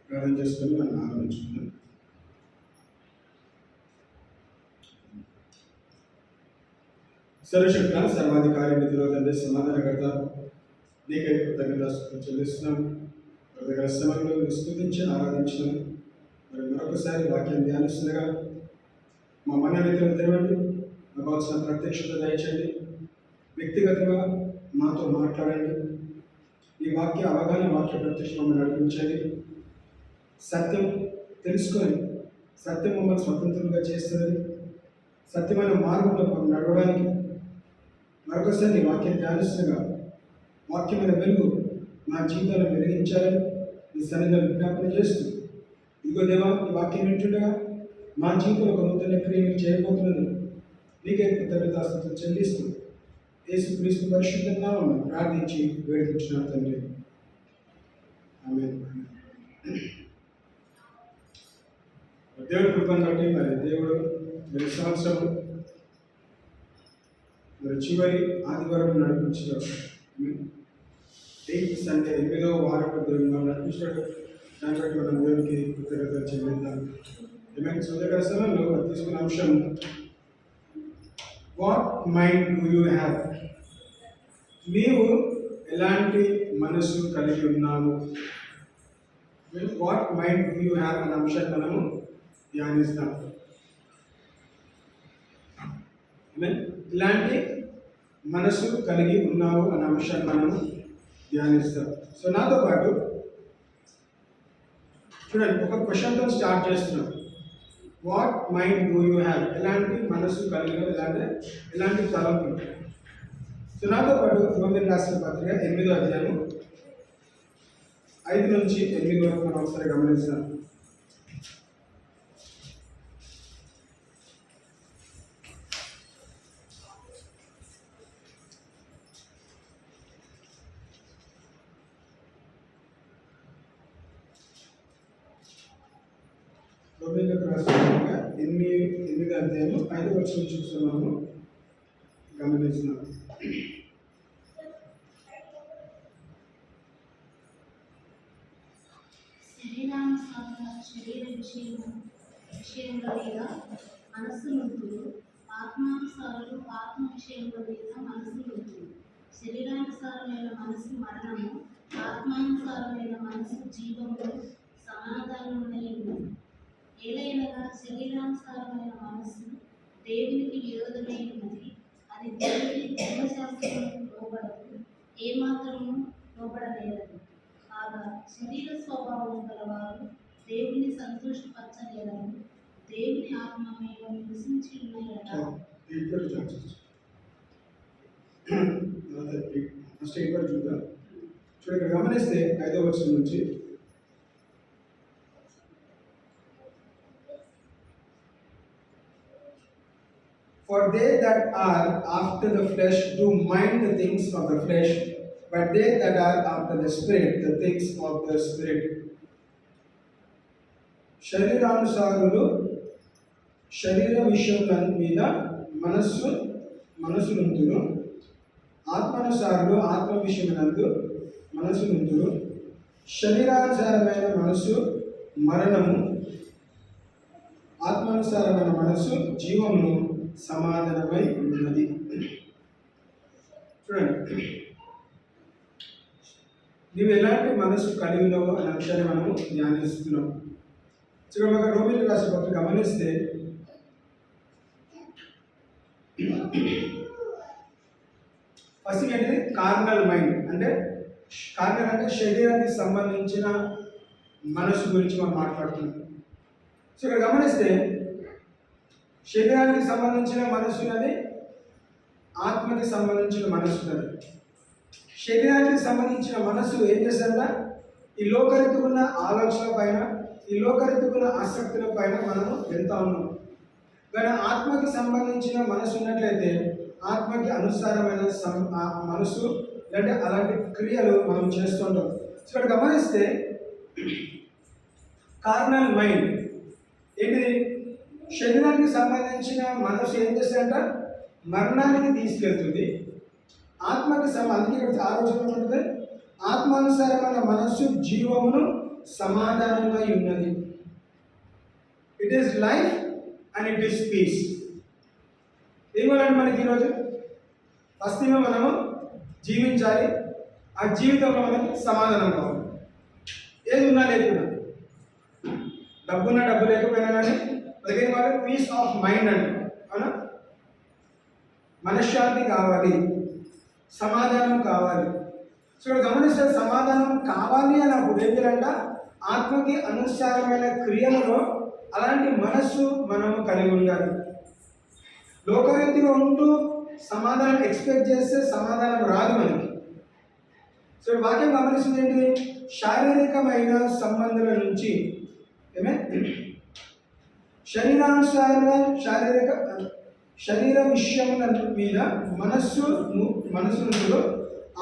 ప్రార్థన చేసుకొని మనం ఆరంభించుకుందాం. సర్వశక్త సర్వాధికారి నిధిలో తండ్రి సమాధానకర్త నీకే కృతజ్ఞతాస్తుతులు చెల్లిస్తున్నాం. దగ్గర సమయంలో స్తుతించి ఆరాధించినాం. మరి మరొకసారి వాక్యం ధ్యానిస్తుండగా మా మనవితులను తెరవండి, మాకు కావాల్సిన ప్రత్యక్షత దయచేయండి. వ్యక్తిగతంగా మాతో మాట్లాడండి. ఈ వాక్య అవగాహన వాక్య ప్రత్యక్షం నడిపించండి. సత్యం తెలుసుకొని సత్యం మమ్మల్ని స్వతంత్రంగా చేస్తుంది. సత్యమైన మార్గంలో మనం నడవడానికి మరొకసారి నీ వాక్యం ధ్యానిస్తుండగా వాక్యమైన వెలుగు నా జీవితాన్ని వెలిగించాలని నీ సన్నిధిలో విజ్ఞాపన చేస్తూ, ఇదిగో దేవా ఈ వాక్యం వింటుండగా మా జీవితంలో ఒక నూతన క్రియలు చేయబోతున్నది నీకే కృతజ్ఞతాస్తుతులు చెల్లిస్తూ యేసుక్రీస్తు పరిశుద్ధ నామమున ప్రార్థించి వేడుకుంటున్నాను తండ్రి. ఆమేన్. దేవుడి కృపను బట్టి మరి దేవుడు మరి సంవత్సరం మరి చివరి ఆదివారం నడిపించారు. 8th సండే 8వ వారం దేవుడు నడిపించాడు. దాన్ని బట్టి మనం దేవునికి కృతజ్ఞతలు చెల్లిద్దాం. సోదర సమయంలో తీసుకున్న అంశం what mind do you have? నీవు ఎలాంటి మనసు కలిగి ఉన్నావు? What mind do you have అనే అంశాన్ని మనము ధ్యానిస్తాం. ఇలాంటి మనసు కలిగి ఉన్నావు అనే అంశాన్ని మనము ధ్యానిస్తాం. సో నాతో పాటు చూడండి, ఒక క్వశ్చన్తో స్టార్ట్ చేస్తున్నాం. What mind do you have? ఎలాంటి మనసు కలిగిన ఎలాంటి తలంపు? సో నాతో పాటు రోమియోలు రాసిన పత్రిక 8వ అధ్యాయం 5 నుంచి 8 వరకు మనం ఒకసారి గమనిస్తాం. రోమియోలకు రాసిన పత్రిక 8వ అధ్యాయం 5వ వచనం చూస్తున్నాము, గమనిస్తున్నాం. శరీర విషయంలో లేదా మనస్సు నుంతులు, ఆత్మానుసారులు ఆత్మ విషయంలో లేదా మనస్సు నుంతులు. శరీరానుసారమైన మనసు మరణము, ఆత్మానుసారమైన మనసు జీవము సమాధానమునైనది. ఏలైనగా శరీరానుసారమైన మనస్సు దేవునికి విరోధమై ఉన్నది. అది దేవుని ధర్మశాస్త్రములకు లోబడదు, ఏమాత్రము లోబడలేరదు. కాగా శరీర స్వభావం గలవారు దేవుని సంతోషపరచలేరని దేవుని ఆత్మ మీద నివసించి ఉన్నాయట. చూడండి, గమనిస్తే 5వ వచనం నుంచి For they that are after the flesh do mind the things of the flesh, but they that are after the Spirit, the things of the Spirit. శరీరానుసారులు శరీర విషయముల మీద మనసు నుంతులు, ఆత్మానుసారులు ఆత్మ విషయమునందు మనసు నుంతులు. శరీరానుసారమైన మనసు మరణము, ఆత్మానుసారమైన మనసు జీవమును సమాధానమై ఉన్నది. చూడండి, నీవు ఎలాంటి మనసు కలిగి ఉన్నావో అనే అంశాన్ని మనము ధ్యానిస్తున్నాం. చూడండి, ఒక రోమియోలు రాసిన పత్రిక గమనిస్తే ఫస్ట్ ఏంటిది? కార్నల్ మైండ్ అంటే శరీరానికి సంబంధించిన మనసు గురించి మనం మాట్లాడుతున్నాం. సో ఇక్కడ గమనిస్తే శరీరానికి సంబంధించిన మనసు ఉన్నది, ఆత్మకి సంబంధించిన మనసు ఉన్నది. శరీరానికి సంబంధించిన మనసు ఏం చేస్తుందా, ఈ లోకరీతికున్న ఆలోచనల పైన, ఈ లోకరీతికున్న ఆసక్తుల పైన మనము వెళ్తా ఉన్నాం. కానీ ఆత్మకి సంబంధించిన మనసు ఉన్నట్లయితే ఆత్మకి అనుసారమైన మనసు అంటే అలాంటి క్రియలు మనం చేస్తుంటాం. సో ఇక్కడ గమనిస్తే కార్నల్ మైండ్ ఏంటిది, శరీరానికి సంబంధించిన మనసు ఏం చేస్తుందంట, మరణానికి తీసుకెళ్తుంది. ఆత్మకి అందుకే ఇక్కడ ఆలోచన ఉంటుంది, ఆత్మానుసారమైన మనస్సు జీవమును సమాధానమై ఉన్నది. It is life and it is peace. ఏమనండి మనకి ఈరోజు ఫస్ట్ ఏమో మనము జీవించాలి, ఆ జీవితంలో మనకి సమాధానం కావాలి. ఏది ఉన్నా లేకున్నా, డబ్బున్నా డబ్బు లేకపోయినా కానీ అలాగే వాళ్ళు పీస్ ఆఫ్ మైండ్ అంటే అవునా, మనశ్శాంతి కావాలి, సమాధానం కావాలి. సో ఇక్కడ గమనిస్తే సమాధానం కావాలి అన్నప్పుడు ఏం చేయాలంట, ఆత్మకి అనుసారమైన క్రియలలో అలాంటి మనస్సు మనము కలిగి ఉండాలి. లోకరీతిగా ఉంటూ సమాధానం ఎక్స్పెక్ట్ చేస్తే సమాధానం రాదు మనకి. సో వాక్యం గమనిస్తుంది ఏంటి, శారీరకమైన సంబంధాల నుంచి శరీరానుసారంగా శరీర విషయముల మీద మనస్సులో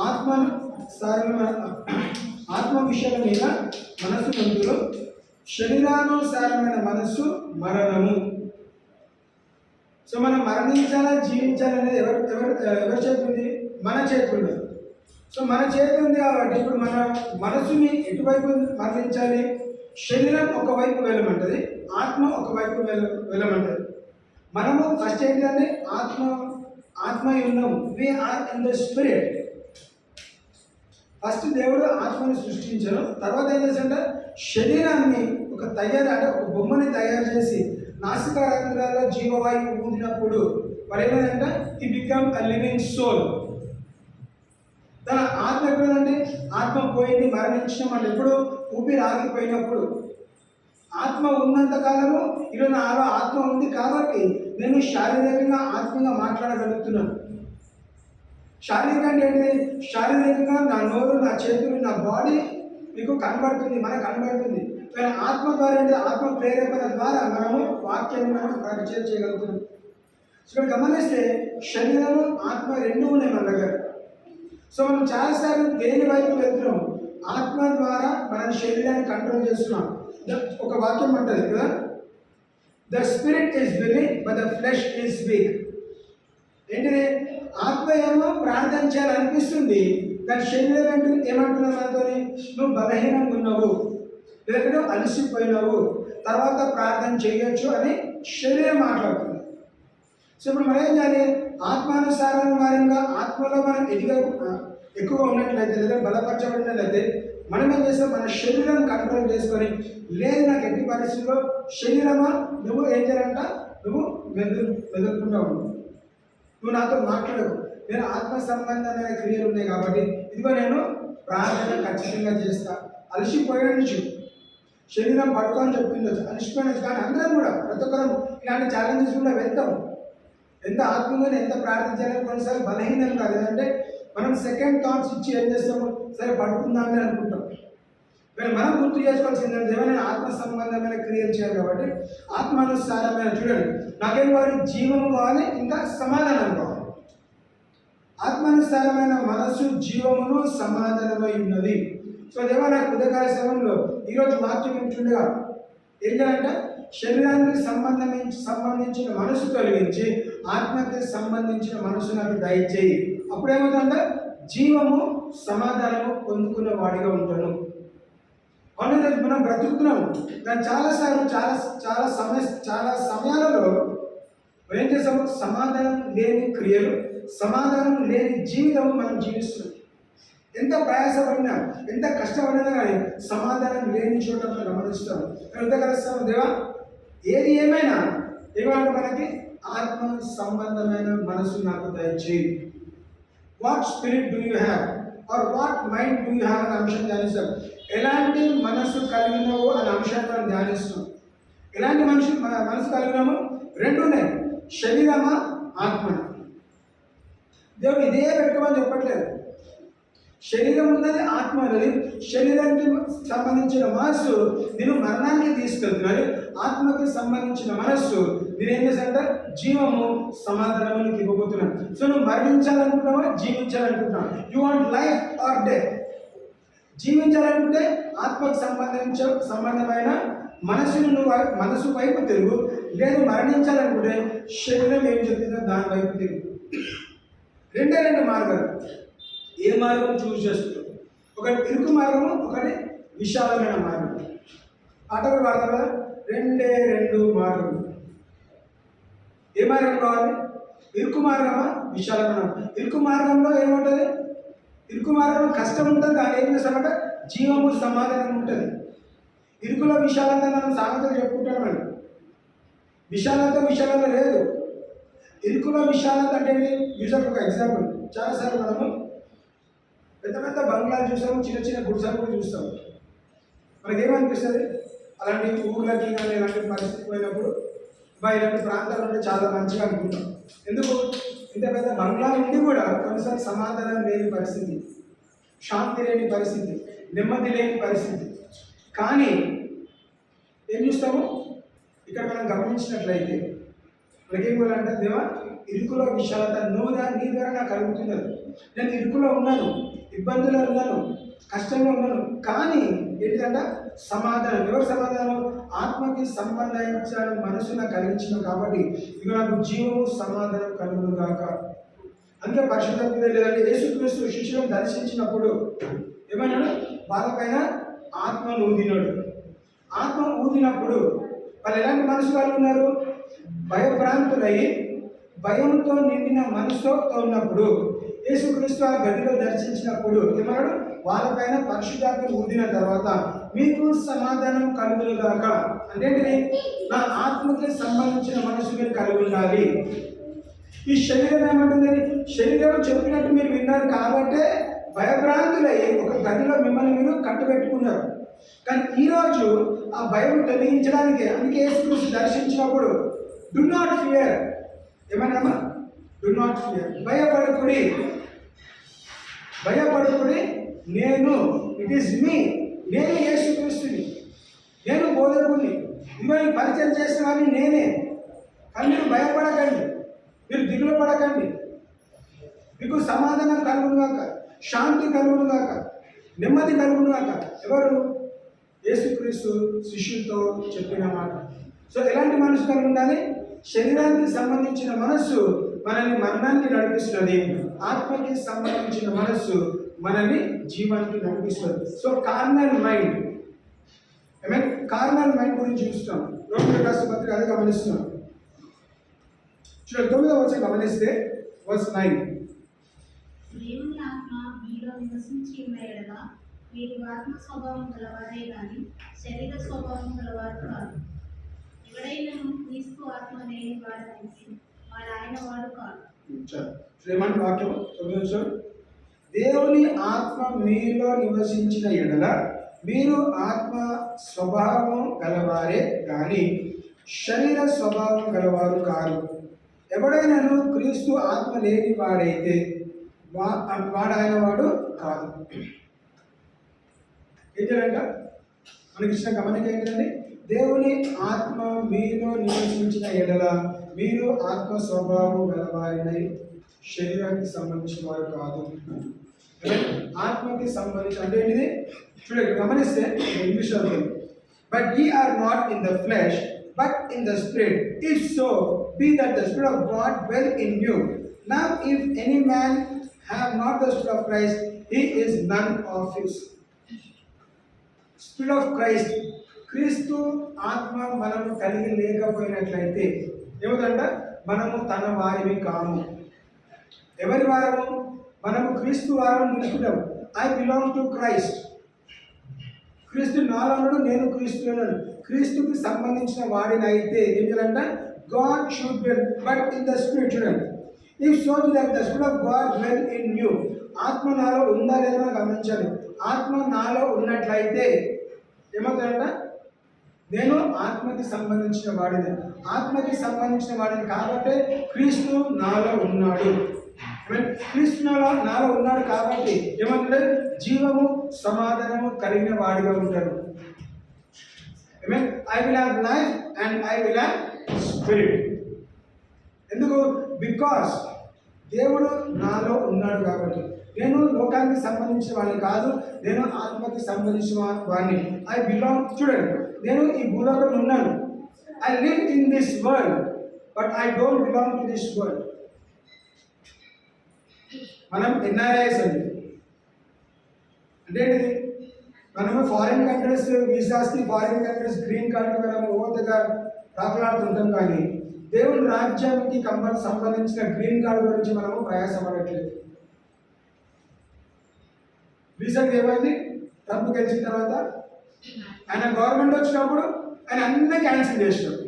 ఆత్మ విషయాల మీద మనస్సు నందులో శరీరానుసారమైన మనస్సు మరణము. సో మనం మరణించాలా జీవించాలనేది ఎవరు చేతుంది, మన చేతుల్లో. సో మన చేతి ఉంది కాబట్టి ఇప్పుడు మన మనసుని ఎటువైపు మరణించాలి, శరీరం ఒకవైపు వెళ్ళమంటది, ఆత్మ ఒకవైపు వెళ్ళమంటది. మనము ఫస్ట్ ఏంటంటే ఆత్మ ఉన్నాము, we are in the spirit. First దేవుడు ఆత్మని సృష్టించను, తర్వాత ఏం చేశాడంటే శరీరాన్ని ఒక బొమ్మని తయారు చేసి నాసికా రంధ్రాల్లో జీవవాయువు ఊదినప్పుడు మరి ఏమైందంటే ఈ బికమ్ అ లివింగ్ సోల్. తన ఆత్మ ఎప్పుడంటే ఆత్మ పోయింది, మరణించిన వాళ్ళు ఎప్పుడు ఊపిరి ఆగిపోయినప్పుడు. ఆత్మ ఉన్నంత కాలము ఈరోజు నాలో ఆత్మ ఉంది కాబట్టి నేను శారీరకంగా ఆత్మీయంగా మాట్లాడగలుగుతున్నాను. శారీరకంగా అంటే ఏంటిది, శారీరకంగా నా నోరు, నా చేతులు, నా బాడీ మీకు కనబడుతుంది, మనకు కనబడుతుంది. కానీ ఆత్మ ద్వారా ఏంటి, ఆత్మ ప్రేరేపణ ద్వారా మనము వాక్యాన్ని మనం పరిచయం చేయగలుగుతున్నాం. ఇక్కడ గమనిస్తే శరీరము ఆత్మ రెండు ఉన్నాయి మన దగ్గర. సో మనం చాలాసార్లు దేని వైపు వెళ్తున్నాం, ఆత్మ ద్వారా మన శరీరాన్ని కంట్రోల్ చేస్తున్నాం. ఒక వాక్యం ఉంటుంది కదా, the spirit is willing but the flesh is week. ఏంటిది, ఆత్మ ఏమో ప్రార్థన చేయాలనిపిస్తుంది, కానీ శరీరం ఏమంటున్నావు మనతో, నువ్వు బలహీనంగా ఉన్నావు, లేకపోతే నువ్వు అలసిపోయినావు, తర్వాత ప్రార్థన చేయొచ్చు అని శరీరం మాట్లాడుతుంది. సో ఇప్పుడు మనం ఏం చేయాలి, ఆత్మానుసారంగా ఆత్మలో మనం ఎక్కువగా ఉన్నట్లయితే లేదా బలపరచబడినట్లయితే మనం ఏం చేస్తాం, మన శరీరం కంట్రోల్ చేసుకొని, లేదు నాకు ఎట్టి పరిస్థితుల్లో శరీరమా నువ్వు ఏం చేయాలంట, నువ్వు మెదులుకుంటా ఉన్నావు, నువ్వు నాతో మాట్లాడవు, నేను ఆత్మ సంబంధమైన క్రియలు ఉన్నాయి కాబట్టి ఇదిగో నేను ప్రార్థన ఖచ్చితంగా చేస్తా. అలసిపోయిన నుంచి శరీరం పడుకోని చెప్తుండొచ్చు, అలసిపోయిన కానీ అందరం కూడా ప్రతి ఒక్కరం ఇలాంటి ఛాలెంజెస్ కూడా వెళ్తాం. ఎంత ఆత్మీయంగా ఎంత ప్రార్థించాలని కొన్నిసార్లు బలహీనం కాదు, ఎందుకంటే మనం సెకండ్ థాట్స్ ఇచ్చి ఏం చేస్తాము, సరే పడుకుందామని అనుకుంటాం. కానీ మనం గుర్తు చేసుకోవాల్సింది ఏమైనా ఆత్మ సంబంధమైన క్రియలు చేయాలి కాబట్టి ఆత్మానుసారమైన, చూడండి నాకేం కావాలి, జీవము కావాలి, ఇంకా సమాధానం కావాలి. ఆత్మానుసారమైన మనస్సు జీవమును సమాధానమై ఉన్నది. సో దేవా నాకు ఉదయకాల సమయంలో ఈరోజు వాక్యం ఏంటుండగా ఏం చేయాలంటే శరీరానికి సంబంధించిన మనసు తొలగించి ఆత్మకి సంబంధించిన మనసు నాకు దయచేయి. అప్పుడేమవుతుందంటే జీవము సమాధానము పొందుకున్న వాడిగా ఉంటాను. అవును, మనం బ్రతుకుతున్నాము, కానీ చాలాసార్లు చాలా సమయాలలో ఏం చేస్తాము, సమాధానం లేని క్రియలు, సమాధానం లేని జీవితము మనం జీవిస్తున్నాం. ఎంత ప్రయాసపడినా, ఎంత కష్టపడినా కానీ సమాధానం లేని చోట మనం గమనిస్తాం. ఎంత కలుస్తాము, దేవా ఏది ఏమైనా ఇవాళ మనకి ఆత్మ సంబంధమైన మనసు నాకు దయచేయి. What spirit do you have or what mind do you have అనే అంశం ధ్యానిస్తాం. ఎలాంటి మనసు కలిగినావో అనే అంశాన్ని మనం ధ్యానిస్తాం. ఎలాంటి మనసు కలిగినామో రెండు ఉన్నాయి, శరీరమా ఆత్మ. దేవుడు ఇదే పెట్టుకోమని చెప్పట్లేదు. శరీరం ఉన్నది, ఆత్మ ఉన్నది. శరీరానికి సంబంధించిన మనస్సు నేను మరణానికి తీసుకెళ్తున్నాను. ఆత్మకి సంబంధించిన మనస్సు నేనేం చేశానంటే జీవము సమాధానానికి ఇవ్వబోతున్నాను. సో నువ్వు మరణించాలనుకుంటున్నావా, జీవించాలనుకుంటున్నావా? You want life or death? జీవించాలనుకుంటే ఆత్మకు సంబంధమైన మనసును నువ్వు మనసు వైపు తిరుగు. లేదు మరణించాలనుకుంటే శరీరం ఏం చెప్తుందో దాని వైపు తిరుగు. రెండు మార్గాలు. ఏ మార్గం చూస్ చేస్తున్నావు? ఒకటి ఇరుకు మార్గము, ఒకటి విశాలమైన మార్గం. ఆటలు వాడతారు కదా, రెండు మార్గం. ఏ మార్గం కావాలి? ఇరుకు మార్గమా, విశాలమైన? ఇరుకు మార్గంలో ఏముంటుంది? ఇరుకు మార్గంలో కష్టం ఉంటుంది, కానీ ఏం చేస్తామంటే జీవము సమాధానం ఉంటుంది. ఇరుకులో విశాలంగా మనం సామెతలు చెప్పుకుంటామండి. విశాలత లేదు. ఇరుకులో విశాలత అంటే యూజర్ ఒక ఎగ్జాంపుల్. చాలాసార్లు మనము పెద్ద పెద్ద బంగ్లాలు చూస్తాము, చిన్న చిన్న గుడిసెలు కూడా చూస్తాము. మనకేమనిపిస్తుంది? అలాంటి ఊర్లకి కానీ ఇలాంటి పరిస్థితి పోయినప్పుడు ఇలాంటి ప్రాంతాలు ఉంటే చాలా మంచిగా అనుకుంటాం. ఎందుకు? ఇంత పెద్ద బంగ్లా ఉండి కూడా కొన్నిసార్లు సమాధానం లేని పరిస్థితి, శాంతి లేని పరిస్థితి, నెమ్మది లేని పరిస్థితి. కానీ ఏం చూస్తాము? ఇక్కడ మనం గమనించినట్లయితే మనకేం కావాలంటే, దేవా ఇరుకులో విశాలత నీ ద్వారా నాకు కలుగుతున్నది. నేను ఇరుకులో ఉన్నాను, ఇబ్బందులో ఉన్నాను, కష్టంగా ఉన్నాను, కానీ ఏంటంటే సమాధానం. ఎవరు సమాధానం? ఆత్మకి సంబంధించిన మనసు నాకు కలిగించిన కాబట్టి ఇక నాకు జీవము సమాధానం కలుగును గాక. అందుకే పరిశుద్ధ లేదంటే యేసుక్రీస్తు శిష్యులను దర్శించినప్పుడు ఏమన్నాడు? వాళ్ళపైన ఆత్మను ఊదినాడు. ఆత్మ ఊదినప్పుడు వాళ్ళు ఎలాంటి మనసు వాళ్ళు ఉన్నారు? భయభ్రాంతులై భయంతో నిండిన మనసుతో ఉన్నప్పుడు యేసుక్రీస్తు ఆ గదిలో దర్శించినప్పుడు ఏమన్నాడు? వాళ్ళపైన పరిశుద్ధాత్మ ఊదిన తర్వాత మీకు సమాధానం కలుగునుగాక. అంటే నా ఆత్మకి సంబంధించిన మనసు మీరు కలిగి ఉండాలి. ఈ శరీరం ఏమంటుంది? శరీరం చెప్పినట్టు మీరు విన్నారు కాబట్టే భయభ్రాంతులై ఒక గదిలో మిమ్మల్ని మీరు కట్టుబెట్టుకున్నారు. కానీ ఈరోజు ఆ భయం తొలగించడానికి, అందుకే యేసుక్రీస్తు దర్శించినప్పుడు డు నాట్ ఫియర్, ఏమన్నా? డు నాట్ ఫియర్, భయపడకుడి, నేను ఇట్ ఈస్ మీ, నేను యేసుక్రీస్తుని, నేను బోధకుడిని, ఇవన్నీ పరిచయం చేసిన వాడిని నేనే. కానీ మీరు భయపడకండి, మీరు దిగులు పడకండి, మీకు సమాధానం కలుగునుగాక, శాంతి కలుగునుగాక, నెమ్మది కలుగునుగాక. ఎవరు? యేసుక్రీస్తు శిష్యులతో చెప్పిన మాట. సో ఎలాంటి మనసు కలిగి ఉండాలి? శరీరానికి సంబంధించిన మనస్సు మనల్ని మరణానికి నడిపిస్తున్నది, ఆత్మకి సంబంధించిన మనస్సు మనల్ని జీవానికి నడిపిస్తుంది. So carnal mind, carnal mind గురించి చూస్తాం. రోమియోలకు రాసిన పత్రిక అది గమనిస్తున్నాం. చూడండి 9వ వచనం గమనిస్తే వర్స్ 9. దేవుని ఆత్మ మీలో నివసించి ఉన్న ఎడల మీరు ఆత్మ స్వభావం గలవారే కానీ శరీర స్వభావం గలవారు కాదు. ఎవడైనా క్రీస్తు ఆత్మ లేని వాడైతే వాడు ఆయన వాడు కాదు. శ్రీమాన్ వాక్యం 9. దేవుని ఆత్మ మీలో నివసించిన ఎడల మీరు ఆత్మ స్వభావం గలవారే కానీ శరీర స్వభావం గలవారు కాదు. ఎవడైనాను క్రీస్తు ఆత్మ లేని వాడైతే వాడాయన వాడు కాదు. ఏంటంట మనకి ఇచ్చిన గమనిక ఏంటండి? దేవుని ఆత్మ మీలో నివసించిన ఎడల మీరు ఆత్మ స్వభావం గలవారినై శరీరానికి సంబంధించిన వారు కాదు. ఆత్మకి సంబంధించి అంటే ఏంటిది? చూడండి గమనిస్తే ఇంగ్లీష్ అవుతుంది. But ye are not in the flesh but in the spirit, if so be that the spirit of God dwell in you. Now if any man have not the spirit of Christ, he is none of his. Spirit of Christ, క్రీస్తు ఆత్మ మనము కలిగి లేకపోయినట్లయితే ఏమిటంట? మనము తన వారిని కాము. ఎవరి వారము? మనము క్రీస్తు వారం నిలుచుకుంటాము. I belong to Christ. క్రీస్తు నాలో ఉన్నాడు, నేను క్రీస్తున్నాను. క్రీస్తుకి సంబంధించిన వాడిని అయితే ఏం చేయాలంట? God should be put in the spirit. చూడండి, if so that the spirit of God dwell in you. ఆత్మ నాలో ఉందా లేదా గమనించాలి. ఆత్మ నాలో ఉన్నట్లయితే ఏమవుతుందంట? నేను ఆత్మకి సంబంధించిన వాడిని, ఆత్మకి సంబంధించిన వాడిని కాబట్టి క్రీస్తు నాలో ఉన్నాడు. క్రీస్తు నాలో ఉన్నాడు కాబట్టి ఏమంటే జీవము సమాధానము కలిగిన వాడిగా ఉంటాడు. I will have life and I will have spirit. ఎందుకు? బికాస్ దేవుడు నాలో ఉన్నాడు కాబట్టి. నేను లోకానికి సంబంధించిన వాడిని కాదు, నేను ఆత్మకి సంబంధించిన వాడిని. I belong. చూడండి, నేను ఈ భూలోకంలో ఉన్నాను. I live in this world but I don't belong to this world. మనం ఎన్ఆర్ఐస్ అండి. అంటే మనము ఫారిన్ కంట్రీస్ వీసాస్కి, ఫారిన్ కంట్రీస్ గ్రీన్ కార్డుకి మనం ఓతగా రాకలాడుతుంటాం, కానీ దేవుని రాజ్యానికి సంబంధించిన గ్రీన్ కార్డు గురించి మనము ప్రయాసపడట్లేదు. రీసెంట్గా ఏమైంది? ట్రంప్ గెలిచిన తర్వాత ఆయన గవర్నమెంట్ వచ్చినప్పుడు ఆయన అన్నీ క్యాన్సిల్ చేసినాడు.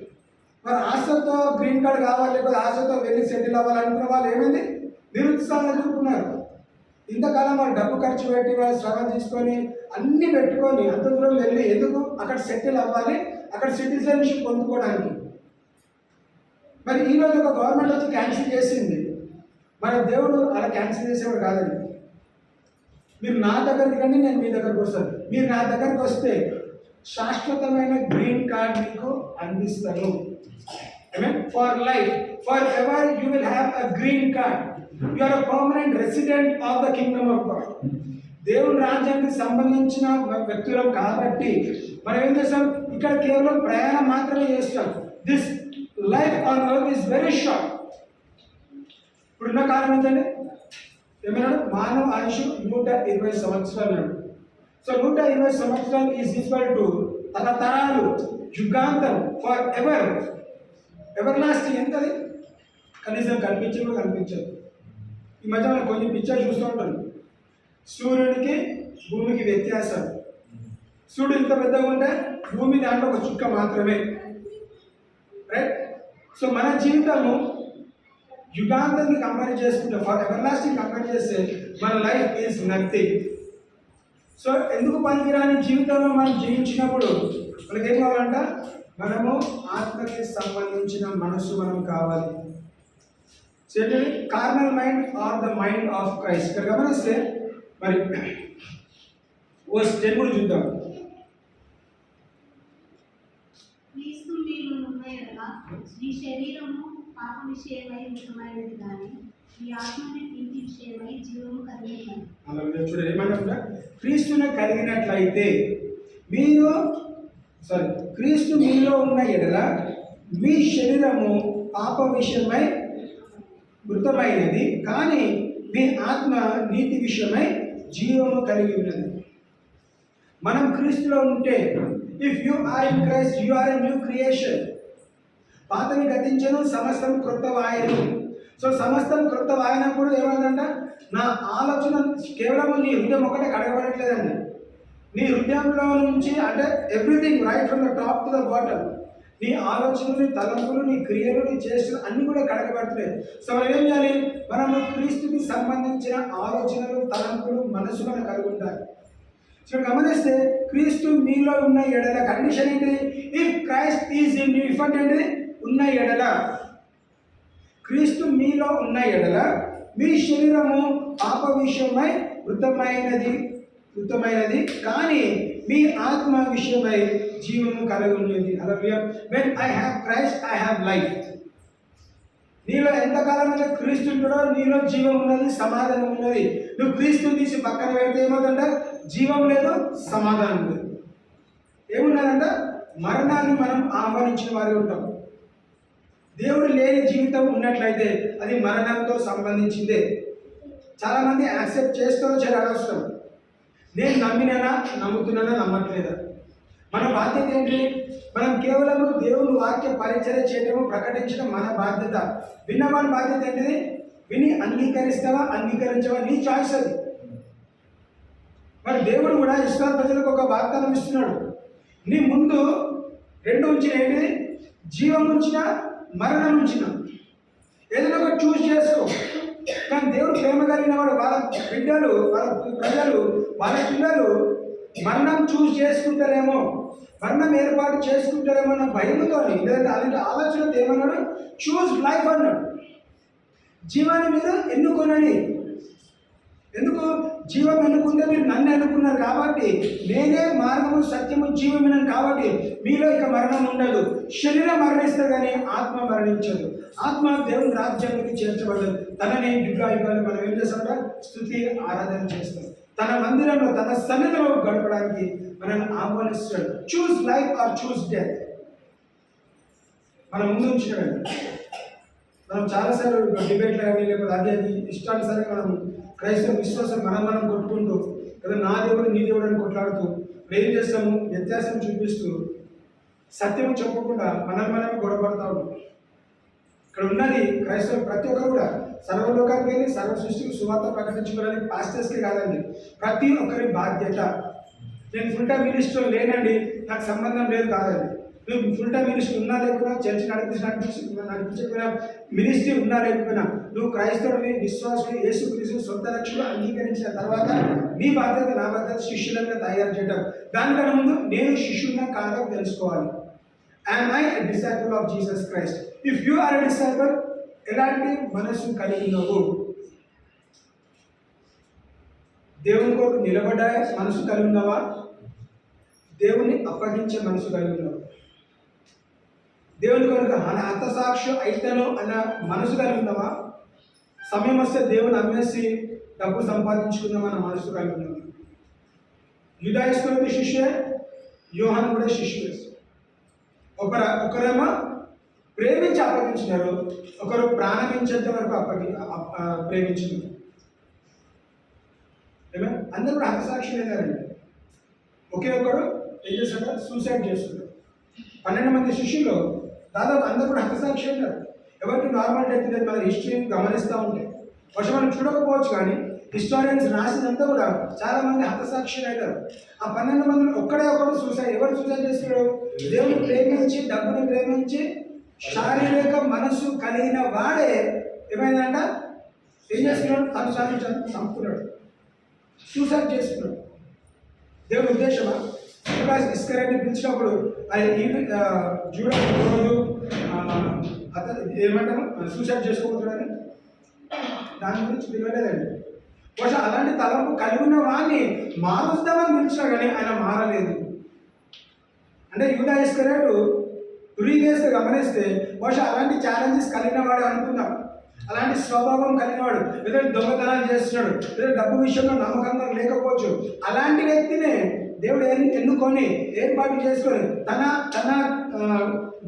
మరి ఆశతో గ్రీన్ కార్డు కావాలి, లేకపోతే ఆశతో వెళ్ళి సెటిల్ అవ్వాలనుకున్న వాళ్ళు ఏమైంది? నిరుత్సాహంగా చూపుతున్నారు. ఇంతకాలం వాళ్ళు డబ్బు ఖర్చు పెట్టి, వాళ్ళు శ్రమ తీసుకొని అన్నీ పెట్టుకొని అంత దూరం వెళ్ళి ఎందుకు? అక్కడ సెటిల్ అవ్వాలి, అక్కడ సిటిజన్షిప్ పొందుకోవడానికి. మరి ఈరోజు ఒక గవర్నమెంట్ వచ్చి క్యాన్సిల్ చేసింది. మరి దేవుడు అలా క్యాన్సిల్ చేసేవాడు కాదండి. మీరు నా దగ్గరికి రండి, నేను మీ దగ్గరకు వస్తాను. మీరు నా దగ్గరకు వస్తే శాశ్వతమైన గ్రీన్ కార్డ్ మీకు అందిస్తాను. For life, for ever you will have a green card. You are a permanent resident of the kingdom of God. దేవుని రాజ్యానికి సంబంధించిన వ్యక్తులం కాబట్టి మనం ఏం చేస్తాం? ఇక్కడ కేవలం ప్రయాణం మాత్రమే చేస్తాం. This life on earth is very short. ఇప్పుడున్న కాలం ఏంటంటే ఏమన్నాడు? మానవ ఆయుష్ 120 సంవత్సరాలు అన్నాడు. సో 120 సంవత్సరాలు ఈజ్ ఈక్వల్ టు తరతరాలు, యుగాంతం, ఫర్ ఎవర్. ఎవర్ లాస్టింగ్ ఎంతది? కనీసం కనిపించదు, కనిపించదు. ఈ మధ్య మనం కొంచెం పిక్చర్ చూస్తూ ఉంటాం. సూర్యుడికి భూమికి వ్యత్యాసం. సూర్యుడు ఇంత పెద్దగా ఉంటే భూమి దాంట్లో ఒక చుక్క మాత్రమే, రైట్? సో మన జీవితము యుగాంతాన్ని కంపేర్ చేసుకుంటే, ఫర్ ఎవర్ లాస్టింగ్ కంపేర్ చేస్తే మన లైఫ్ ఈజ్ నథింగ్. సో ఎందుకు పనికిరాని జీవితంలో మనం జీవించినప్పుడు మనకేం కావాలంట? మనము ఆత్మకి సంబంధించిన మనసు మనం కావాలి. So carnal mind or the mind of Christ. ఇక్కడ గమనిస్తే మరి వర్స్ 10 కూడా చూద్దాం. క్రీస్తు మీలో ఉన్న యెడల మీ శరీరము పాప విషయమై మృతమైనది కానీ మీ ఆత్మని నీతి విషయమై జీవము కలిగినది. అలాగే చూడండి ఏమంటారు? క్రీస్తును కలిగినట్లయితే మీరు క్రీస్తు మీలో ఉన్న యెడల మీ శరీరము పాప విషయమై మృతమైనది కానీ మీ ఆత్మ నీతి విషయమై జీవము కలిగి ఉన్నది. మనం క్రీస్తులో ఉంటే, if you are in Christ you are a new creation. పాతవి గతించను, సమస్తం క్రొత్తవాయను. సో సమస్తం క్రొత్తవాయనప్పుడు ఏమైందంట? నా ఆలోచన కేవలం నీ హృదయం ఒకటే కడగబడట్లేదండి. నీ హృదయంలో నుంచి, అంటే everything right from the top to the bottom, నీ ఆలోచనలు, నీ తలంపులు, నీ క్రియలు, నీ చేష్టలు అన్నీ కూడా కడగబడుతున్నాయి. సో మనం ఏం చేయాలి? మనము క్రీస్తుకి సంబంధించిన ఆలోచనలు, తలంపులు, మనసు మనం కలిగి ఉండాలి. సో గమనిస్తే క్రీస్తు మీలో ఉన్న ఎడల కండిషన్ ఏంటి? If Christ is in you, if అంటే ఉన్న ఎడల, క్రీస్తు మీలో ఉన్న ఎడల మీ శరీరము పాప విషయమై మృతమైనది కానీ మీ ఆత్మ విషయమై జీవము కలిగి ఉన్నది. Hallelujah. When I have Christ I have life. నీలో ఎంతకాలం అయితే క్రీస్తు ఉంటాడో నీలో జీవం ఉన్నది, సమాధానం ఉన్నది. నువ్వు క్రీస్తుని తీసి పక్కన పెడితే ఏమవుతుందంట? జీవం లేదు, సమాధానం లేదు. ఏమున్నదంట? మరణాన్ని మనం ఆహ్వానించిన వారి ఉంటాం. దేవుడు లేని జీవితం ఉన్నట్లయితే అది మరణంతో సంబంధించిందే. చాలామంది యాక్సెప్ట్ చేస్తారో అనవసరం. నేను నమ్మినానా, నమ్ముతున్నానా, నమ్మట్లేదా? మన బాధ్యత ఏంటి? మనం కేవలం దేవుని వాక్య పరిచర్య చేయడము, ప్రకటించడం మన బాధ్యత. విన్నవాని బాధ్యత ఏంటిది? విని అంగీకరిస్తావా, అంగీకరించవా, నీ చాయిస్ అది. మరి దేవుడు కూడా ఇస్రాయేల్ ప్రజలకు ఒక వాగ్దానం ఇస్తున్నాడు. నీ ముందు రెండు ఉంచిన ఏంటిది? జీవం ఉంచిన, మరణం ఉంచిన, ఏదైనా ఒకటి చూస్ చేసుకో. కానీ దేవుడు ప్రేమ కలిగిన వాడు వాళ్ళ బిడ్డలు, వాళ్ళ ప్రజలు, వాళ్ళ పిల్లలు మరణం చూస్ చేసుకుంటారేమో, మరణం ఏర్పాటు చేసుకుంటారేమో అన్న భయంతో, లేదంటే అలాంటి ఆలోచనతో ఏమన్నాడు? చూస్ లైఫ్ అన్నాడు. జీవాన్ని మీరు ఎన్నుకొనండి. ఎందుకు? జీవం ఎన్నుకుంటే మీరు నన్ను ఎన్నుకున్నారు కాబట్టి, నేనే మార్గము సత్యము జీవమునను కాబట్టి మీలో ఇక మరణం ఉండదు. శరీరం మరణిస్తుంది కానీ ఆత్మ మరణించదు. ఆత్మ దేవుని రాజ్యానికి చేర్చబడదు. తనని యుగాయుగాలు మనం ఏం చేస్తామంటే స్తుతి ఆరాధన చేస్తాం. తన మందిరంలో తన సన్నిధిలో గడపడానికి మనల్ని ఆహ్వానిస్తాడు. Choose life or choose death. మనం ముందు ఉంచుకోండి. మనం చాలాసార్లు డిబేట్లు కానీ లేకపోతే అది ఇష్టానుసారంగా మనం క్రైస్తవ విశ్వాసం మనం కొట్టుకుంటూ కదా నా దేవుడు నీ దేవుడు అని కొట్లాడుతూ ఏం చేస్తాము? వ్యత్యాసం చూపిస్తూ సత్యం చెప్పకుండా మనమే గొడవపడతా ఉంటాం. ఇక్కడ ఉన్నది క్రైస్తవులు ప్రతి ఒక్కరు కూడా సర్వలోకానికి వెళ్ళి సర్వ సృష్టికి సువార్త ప్రకటించుకోవడానికి పాస్టర్స్కి కాదండి, ప్రతి ఒక్కరి బాధ్యత. నేను ఫుల్ టైం మినిస్టర్ లేనండి, నాకు సంబంధం లేదు కాదండి. నువ్వు ఫుల్ టైం మినిస్టర్ ఉన్నా లేకపోయినా, చర్చ్ నడిపించకపోయినా, మినిస్ట్రీ ఉన్నా లేకపోయినా, నువ్వు క్రైస్తవుడిని, విశ్వాసుని, యేసుక్రీస్తు సొంత రక్షణ అంగీకరించిన తర్వాత నీ బాధ్యత నా బాధ్యత శిష్యులంగా తయారు చేయడం. దానికన్నా ముందు నేను శిష్యున్నా కాదో తెలుసుకోవాలి. Am I a disciple of Jesus Christ? If you are a disciple, ఎలాంటి మనసు కలిగి ఉన్నావు? దేవుని కొరకు నిలబడ్డ మనసు కలిగి ఉన్నావా? దేవుని అప్పగించే మనసు కలిగి ఉన్నావా? దేవుని కొరకు హతసాక్షి అయితను అన్న మనసు కలిగి ఉన్నావా? సమయం వస్తే దేవుని అమ్మేసి డబ్బు సంపాదించుకుందామన్న మనసు కలిగి ఉన్నావా? యూదా ఇస్కరియోతు శిష్యే, యోహాను కూడా శిష్యుడే. ఒకరేమో ప్రేమించి అప్పగించినారు, ఒకరు ప్రాణమించేంత వరకు ప్రేమించినారు. ఏమే అందరూ కూడా హతసాక్షి లేదారండి. ఒకే ఒకడు ఏం చేస్తాడు? సూసైడ్ చేస్తున్నాడు. 12 మంది శిష్యులు దాదాపు అందరూ కూడా హతసాక్షి ఉన్నారు. ఎవరికి నార్మల్ డెత్ లేదు. మన హిస్టరీ గమనిస్తూ ఉంటే వర్షం మనం చూడకపోవచ్చు కానీ హిస్టారియన్స్ రాసినంతా కూడా చాలా మంది హతసాక్షులు అవుతారు. ఆ 12 మందిలో ఒక్కడే ఒకడు సూసైడ్. ఎవరు సూసైడ్ చేస్తున్నాడు? దేవుని ప్రేమించి, డబ్బుని ప్రేమించి, శారీరక మనసు కలిగిన వాడే ఏమైందంట ఏం చేస్తున్నాడు? తను సాధించాలని చంపుకున్నాడు, సూసైడ్ చేసుకున్నాడు. దేవుని ఉద్దేశమా? ఇస్కరియోతుని పిలిచినప్పుడు ఆయన చూడని రోజు అతను ఏమంటాము సూసైడ్ చేసుకోబోతున్నాడని దాని గురించి పిలవలేదండి. బహుశా అలాంటి తలంపు కలిగి ఉన్న వాడిని మారుస్తామని పిలిచినా కానీ ఆయన మారలేదు. అంటే యూదా ఇస్కరియోతు ప్రీవియస్ గమనిస్తే బహుశా అలాంటి ఛాలెంజెస్ కలిగిన వాడు అనుకుందాం. అలాంటి స్వభావం కలిగినవాడు, ఏదో దొంగతనాలు చేస్తున్నాడు, ఏదో డబ్బు విషయంలో నమ్మకంగా లేకపోవచ్చు. అలాంటి వ్యక్తినే దేవుడు ఎన్నుకొని ఏర్పాటు చేసుకొని తన తన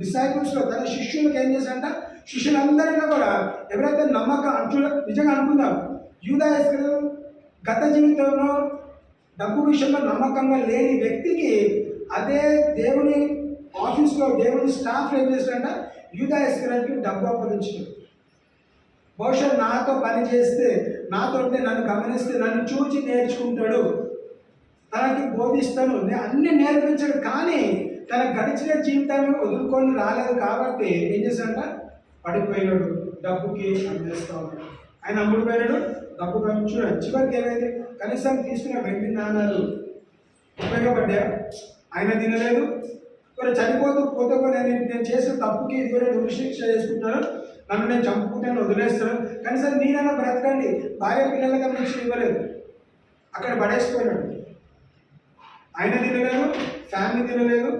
డిసైపుల్స్లో తన శిష్యులకు ఏం చేశాడంట? శిష్యులందరిలో కూడా ఎవరైతే నిజంగా అనుకుందాం, యూదా ఇస్కరియోతు గత జీవితంలో డబ్బు విషయంలో నమ్మకంగా లేని వ్యక్తికి అదే దేవుని ఆఫీస్లో దేవుని స్టాఫ్ ఏం చేస్తాడంట? యూదా ఇస్కరియోతుకి డబ్బు అప్పగించాడు. బహుశా నాతో పని చేస్తే, నాతో ఉంటే, నన్ను గమనిస్తే, నన్ను చూచి నేర్చుకుంటాడు, తనకి బోధిస్తాను, అన్నీ నేర్పించాడు. కానీ తన గడిచిన జీవితాన్ని వదులుకొని రాలేదు కాబట్టి ఏం చేశాడంట? పడిపోయినాడు, డబ్బుకి అమ్మేస్తా ఉన్నాడు. ఆయన అమ్ముడిపోయినాడు, డబ్బు పంచున్నాడు. చివరికి ఏమైంది? కనీసం తీసుకున్న వెండి నాణాలు ఉపయోగపడ్డా? ఆయన తినలేదు. కొన్ని చనిపోతూ పోతే నేను చేసిన తప్పుకి ఇది కూడా ఉరిశిక్ష చేసుకుంటున్నాను, నన్ను నేను చంపుకుంటాను, వదిలేస్తాను, కనీసం మీరైనా బ్రతకండి. భార్య పిల్లలకి మంచి ఇవ్వలేదు, అక్కడ పడేసిపోయినాడు. ఆయన తినలేదు, ఫ్యామిలీ తినలేదు,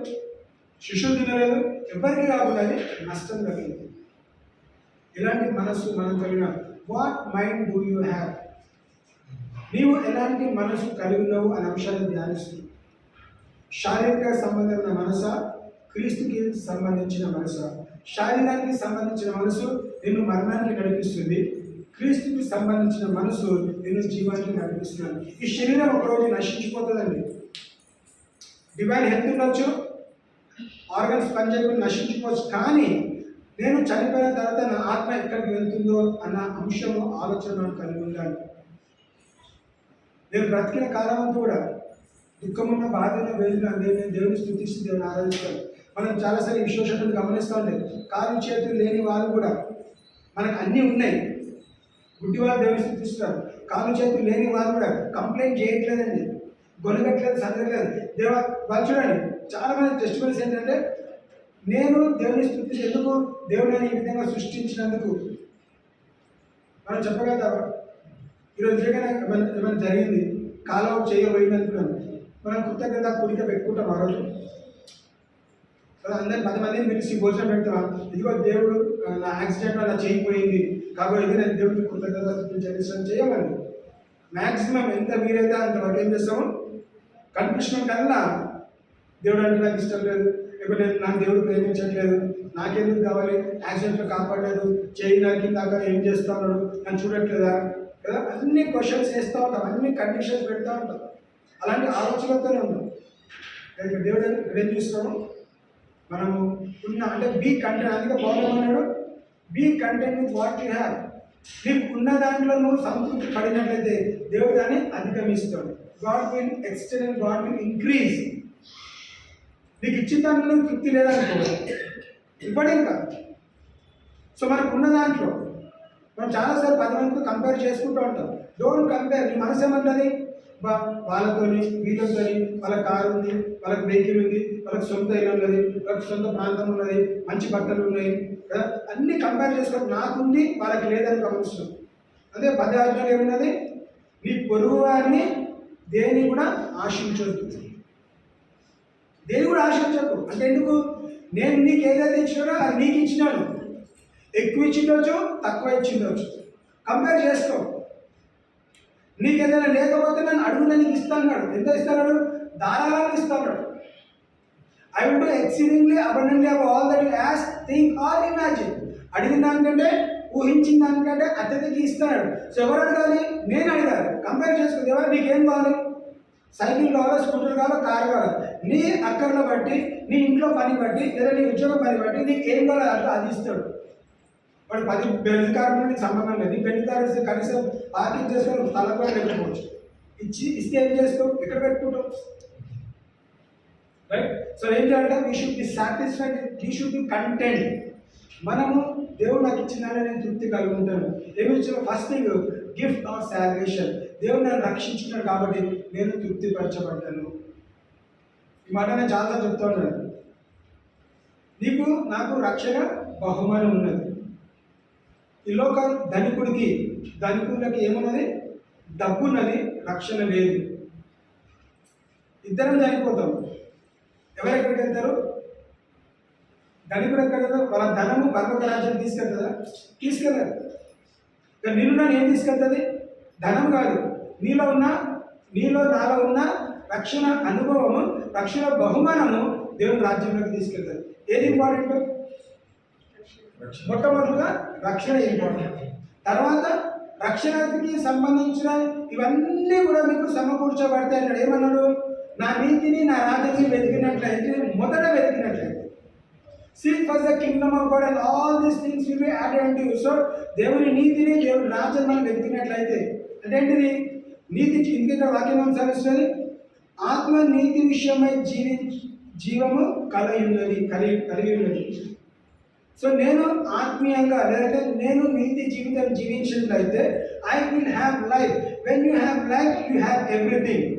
శిష్యులు తినలేదు, ఎవరికి కాకుండా నష్టం కలిగింది. ఇలాంటి మనస్సు మనం కలిగిన what mind do you have? నీవు ఎలాంటి మనసు కలిగి ఉన్నావు అనే అంశాన్ని ధ్యానిస్తుంది. శారీరక సంబంధమైన మనసా, క్రీస్తుకి సంబంధించిన మనసా? శారీరానికి సంబంధించిన మనసు నిన్ను మరణానికి నడిపిస్తుంది, క్రీస్తుకి సంబంధించిన మనసు నిన్ను జీవానికి నడిపిస్తున్నాను. ఈ శరీరం ఒకరోజు నశించిపోతుందండి. డివైన్ హెల్త్ ఉండొచ్చు, ఆర్గన్స్ పనిచేయకుండా నశించిపోవచ్చు, కానీ నేను చనిపోయిన తర్వాత నా ఆత్మ ఎక్కడికి వెళ్తుందో అన్న అంశము ఆలోచన కలిగి ఉండాలి. నేను బ్రతికిన కాలం అంతా కూడా దుఃఖమున్న, బాధన, వేదన దేవుని స్తుతిస్తూ దేవుని ఆరాధిస్తాను. మనం చాలాసార్లు విశ్లేషణలు గమనిస్తూ ఉంటాం. కాలు చేతులు లేని వాళ్ళు కూడా మనకు అన్నీ ఉన్నాయి, గుడ్డి వాళ్ళు దేవుని స్తుతిస్తారు. కాలు చేతులు లేని వాళ్ళు కూడా కంప్లైంట్ చేయట్లేదండి, గొనగట్లేదు, సంగట్లేదు. వాళ్ళు చూడండి, చాలామంది టెస్టిమనీస్ ఏంటంటే, నేను దేవుని స్తుతించి ఎందుకు? దేవుడు నేను ఈ విధంగా సృష్టించినందుకు, మనం చెప్పగలుగుతావా? ఈరోజు ఏమైనా జరిగింది, కాలం చేయబోయింది అనుకున్నాను, మనం కృతజ్ఞత కూడిక పెట్టుకుంటాం ఆ రోజు. అందరు 10 మందిని పిలిచి భోజనం పెడతాం. ఇదిగో దేవుడు నా యాక్సిడెంట్ అలా చేయకపోయింది కాబట్టి నేను దేవుడికి కృతజ్ఞత చెల్లిస్తాను చేయమండి. మ్యాక్సిమం ఎంత వీరైతే అంతవరకు ఏం చేస్తాము, కనిపించడం కన్నా దేవుడు అంటే నాకు ఇష్టం లేదు, లేకపోతే నాకు దేవుడు ప్రేమించట్లేదు, నాకెందుకు కావాలి, యాక్సిడెంట్లో కాపాడలేదు, చేయి నరికిందాక ఏం చేస్తా ఉన్నాడు, నన్ను చూడట్లేదా కదా, అన్ని క్వశ్చన్స్ వేస్తూ ఉంటాం, అన్ని కండిషన్స్ పెడతా ఉంటాం. అలాంటి ఆలోచనలతోనే ఉన్నాం. దేవుడు ఇక్కడ ఏం చూస్తాము, మనము ఉన్న అంటే బీ కంటెంట్, అందుకే పౌలు అన్నాడు be content with what you have. నీకు ఉన్న దాంట్లో నువ్వు సంతృప్తి పడినట్లయితే దేవుడు దాన్ని అధిగమిస్తాడు. God will extend, God will increase. నీకు ఇచ్చిన దాంట్లో తృప్తి లేదనుకో, ఇవ్వడం కాదు. సో మనకు ఉన్న దాంట్లో మనం చాలాసార్లు 10 మందితో కంపేర్ చేసుకుంటూ ఉంటాం. Don't compare. నీ మనసు ఏమంటుంది, వాళ్ళతోని వీళ్ళతోని, వాళ్ళ కారు ఉంది, వాళ్ళకి వెహికల్ ఉంది, వాళ్ళకి సొంత ఇల్లు ఉన్నది, వాళ్ళకి సొంత ప్రాంతం ఉన్నది, మంచి బట్టలు ఉన్నాయి కదా, అన్నీ కంపేర్ చేసుకొని నాకుంది వాళ్ళకి లేదని గమనిస్తాం. అదే 10 ఆజ్ఞలు ఏమున్నది, నీ పొరుగు వారిని దేని కూడా ఆశించొద్దు. దేని కూడా ఆశించద్దు అంటే ఎందుకు, నేను నీకు ఏదైతే ఇచ్చినానో అది నీకు ఇచ్చినాను. ఎక్కువ ఇచ్చిండొచ్చు, తక్కువ ఇచ్చిండొచ్చు, కంపేర్ చేసుకో. నీకు ఏదైనా లేకపోతే నన్ను అడుగున నీకు ఇస్తాను. ఎంత ఇస్తాడు, ధారాళంగా ఇస్తాడు. I will do exceedingly abundantly above all that you ask, think or imagine. అడిగిన దానికంటే, ఊహించిన దానికంటే అత్యధిక ఇస్తాడు. సో ఎవరు అడగాలి, నేను అడగాలి. కంపేర్ చేసుకో. దేవా నీకేం కావాలి, సైకిల్ కావాలా, స్కూటర్ కావాలా, కారు కావాలా, నీ అక్కర్లో బట్టి, నీ ఇంట్లో పని బట్టి, లేదా నీ ఉద్యోగం పని బట్టి నీకు ఏం కావాలో అట్లా అది ఇస్తాడు. వాడు 10 బెంజ్ కారు నీకు సంబంధం లేదు. నీ బెంజ్ కారు ఇస్తే కనీసం పార్కింగ్ చేసుకొని స్థలం కూడా పెట్టుకోవచ్చు. ఇస్తే ఏం చేస్తావు, ఎక్కడ పెట్టుకుంటావు, రైట్? సో ఏం చేయాలంటే we should be satisfied, we should be content. మనము దేవుడు నాకు ఇచ్చిందని నేను తృప్తి కలిగి ఉంటాను. ఏమి ఇచ్చిన first thing gift of salvation. దేవుడు నన్ను రక్షించుకున్నాడు కాబట్టి నేను తృప్తిపరచబడ్డాను. ఈ మాట నేను చాలా చెప్తా ఉన్నాను. నీకు నాకు రక్షణ బహుమానం ఉన్నది. ఈ లోక ధనికులకి ఏమున్నది, డబ్బు ఉన్నది, రక్షణ లేదు. ఇద్దరం చనిపోతాం. ఎవరు ఎక్కడికి వెళ్తారు, ధనికుడు ఎక్కడ వెళ్తారు, వాళ్ళ ధనము పరలోక రాజ్యం తీసుకెళ్తుందా, తీసుకెళ్ళారు. ఇక నిన్ను ఏం తీసుకెళ్తుంది, ధనం కాదు, నీలో నాలో ఉన్న రక్షణ అనుభవము, రక్షణ బహుమానము దేవుని రాజ్యంలోకి తీసుకెళ్తారు. ఏది ఇంపార్టెంట్, మొట్టమొదటిగా రక్షణ ఇంపార్టెంట్. తర్వాత రక్షణకి సంబంధించిన ఇవన్నీ కూడా మీకు సమకూర్చబడతాయి అన్నాడు. ఏమన్నాడు, నా నీతిని నా రాజ్యాన్ని వెతికినట్లయితే, మొదట వెతికినట్లయితే, seek first the kingdom of God and all these things will be added unto you. So దేవుని నీతిని, దేవుని రాజ్యం మనం వెతికినట్లయితే అంటే ఏంటిది, నీతి ఇంకొక వాక్యం అనుసరిస్తుంది, ఆత్మ నీతి విషయమై జీవము కలిగి ఉన్నది. సో నేను ఆత్మీయంగా లేదంటే నేను నీతి జీవితం జీవించినట్లయితే I will have life. When you have life you have everything.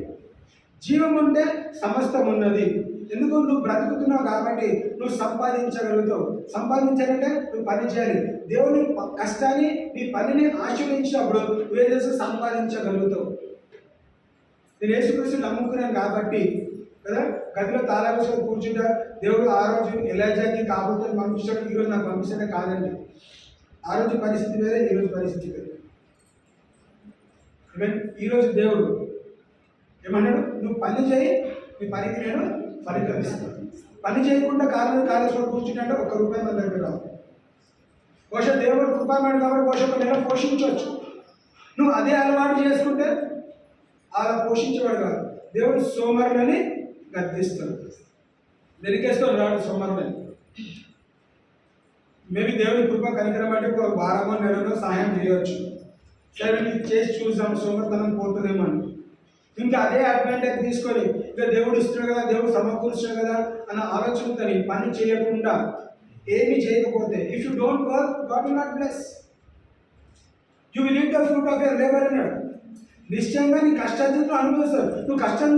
జీవం ఉంటే సమస్తం ఉన్నది. ఎందుకు, నువ్వు బ్రతుకుతున్నావు కాబట్టి నువ్వు సంపాదించగలుగుతావు. సంపాదించాలంటే నువ్వు పని చేయాలి. దేవుని కష్టాన్ని, నీ పనిని ఆశ్రయించినప్పుడు నువ్వు చేసి సంపాదించగలుగుతావు. నేను యేసుక్రీస్తు నమ్ముకున్నాను కాబట్టి కదా, గదిలో తాళం వేసుకొని కూర్చుంటా. దేవుడు ఆ రోజు ఎలైజాకి కాబోతుని పంపించాడు, ఈరోజు నాకు పంపిస్తాడే కాదండి. ఆ రోజు పరిస్థితి వేరే, ఈరోజు పరిస్థితి వేరే. ఈరోజు దేవుడు ఏమన్నాడు, నువ్వు పని చేయి, నీ పనికి నేను ఫలితం ఇస్తాను. పని చేయకుండా కాలేజీలో కూర్చుంటే ₹1 మన దగ్గర రావు. బహుశా దేవుడు కృపామేడు కాబట్టి బహుశా ఒక నెల పోషించవచ్చు. నువ్వు అదే అలవాటు చేసుకుంటే అలా పోషించేవాడు కాదు. దేవుడు సోమరులని గద్దిస్తాడు, వెనకేస్తాడు, రాడు సోమరులని. మేబీ దేవుని కృప కనికరం అంటే ఒక వారమో నెలలో సహాయం చేయవచ్చు. సరే నీకు చేసి చూసాం, సోమరితనం పోతుందేమో అని ఇంకా అదే అడ్వాంటేజ్ తీసుకొని ఇంకా దేవుడు ఇస్తున్నాడు కదా, దేవుడు సమకూరుస్తున్నాడు కదా అన్న ఆలోచనతో పని చేయకుండా ఏమీ చేయకపోతే, if you don't work God will not bless. You will eat the fruit of your labour అన్నాడు. నిశ్చయంగా నీ కష్టార్జితం అనుభవిస్తావు. నువ్వు కష్టం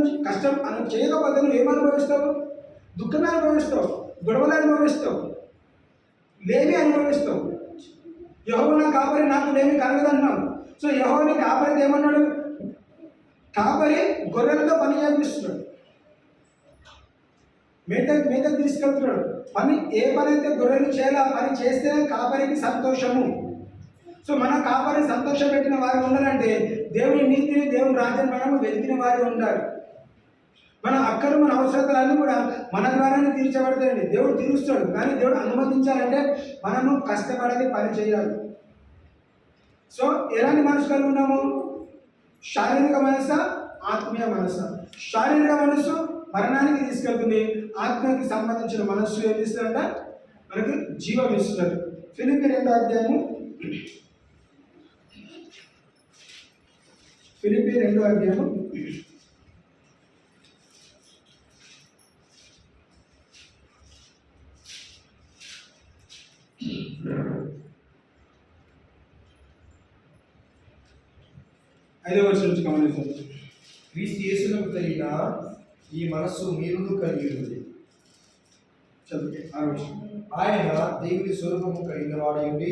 చేయకపోతే నువ్వు ఏం అనుభవిస్తావు, దుఃఖమే అనుభవిస్తావు, గొడవలు అనుభవిస్తావు, లేమి అనుభవిస్తావు. యెహోవా నా కాపరి నాకు లేమి కలగదన్నాం. సో యెహోవాని కాపరికి ఏమన్నాడు? కాపరి గొర్రెలతో పని చేపిస్తున్నాడు, మేతకు తీసుకెళ్తున్నాడు. ఏ పని అయితే గొర్రెలు చేయాలో ఆ పని చేస్తే కాపరికి సంతోషము. సో మన కాపరి సంతోషం పెట్టిన వారు ఉండాలంటే దేవుని నీతిని, దేవుని రాజ్యం మనము వెతికిన వారు ఉండాలి. మన అక్కలు, మన అవసరతలన్నీ కూడా మన ద్వారానే తీర్చబడతాయండి. దేవుడు తీరుస్తాడు, కానీ దేవుడు అనుమతించాలంటే మనము కష్టపడాలి, పని చేయాలి. సో ఎలాంటి మనసు కలిగి ఉన్నాము? శారీరక మనసా, ఆత్మీయ మనసా? శారీరక మనస్సు మరణానికి తీసుకెళ్తుంది, ఆత్మకి సంబంధించిన మనస్సు ఏం ఇస్తుందంట? మనకి జీవం ఇస్తున్నది. ఫిలిప్పీ 2వ అధ్యాయము, ఫిలిప్పీ 2వ అధ్యాయము 5వ వచనం నుంచి గమనించండి. క్రీస్తు యేసునకు కలిగిన ఈ మనస్సు మీరును కలిగి ఉంది. చదువు 6వ వచనం. ఆయన దేవుని స్వరూపము కలిగిన వాడై ఉండి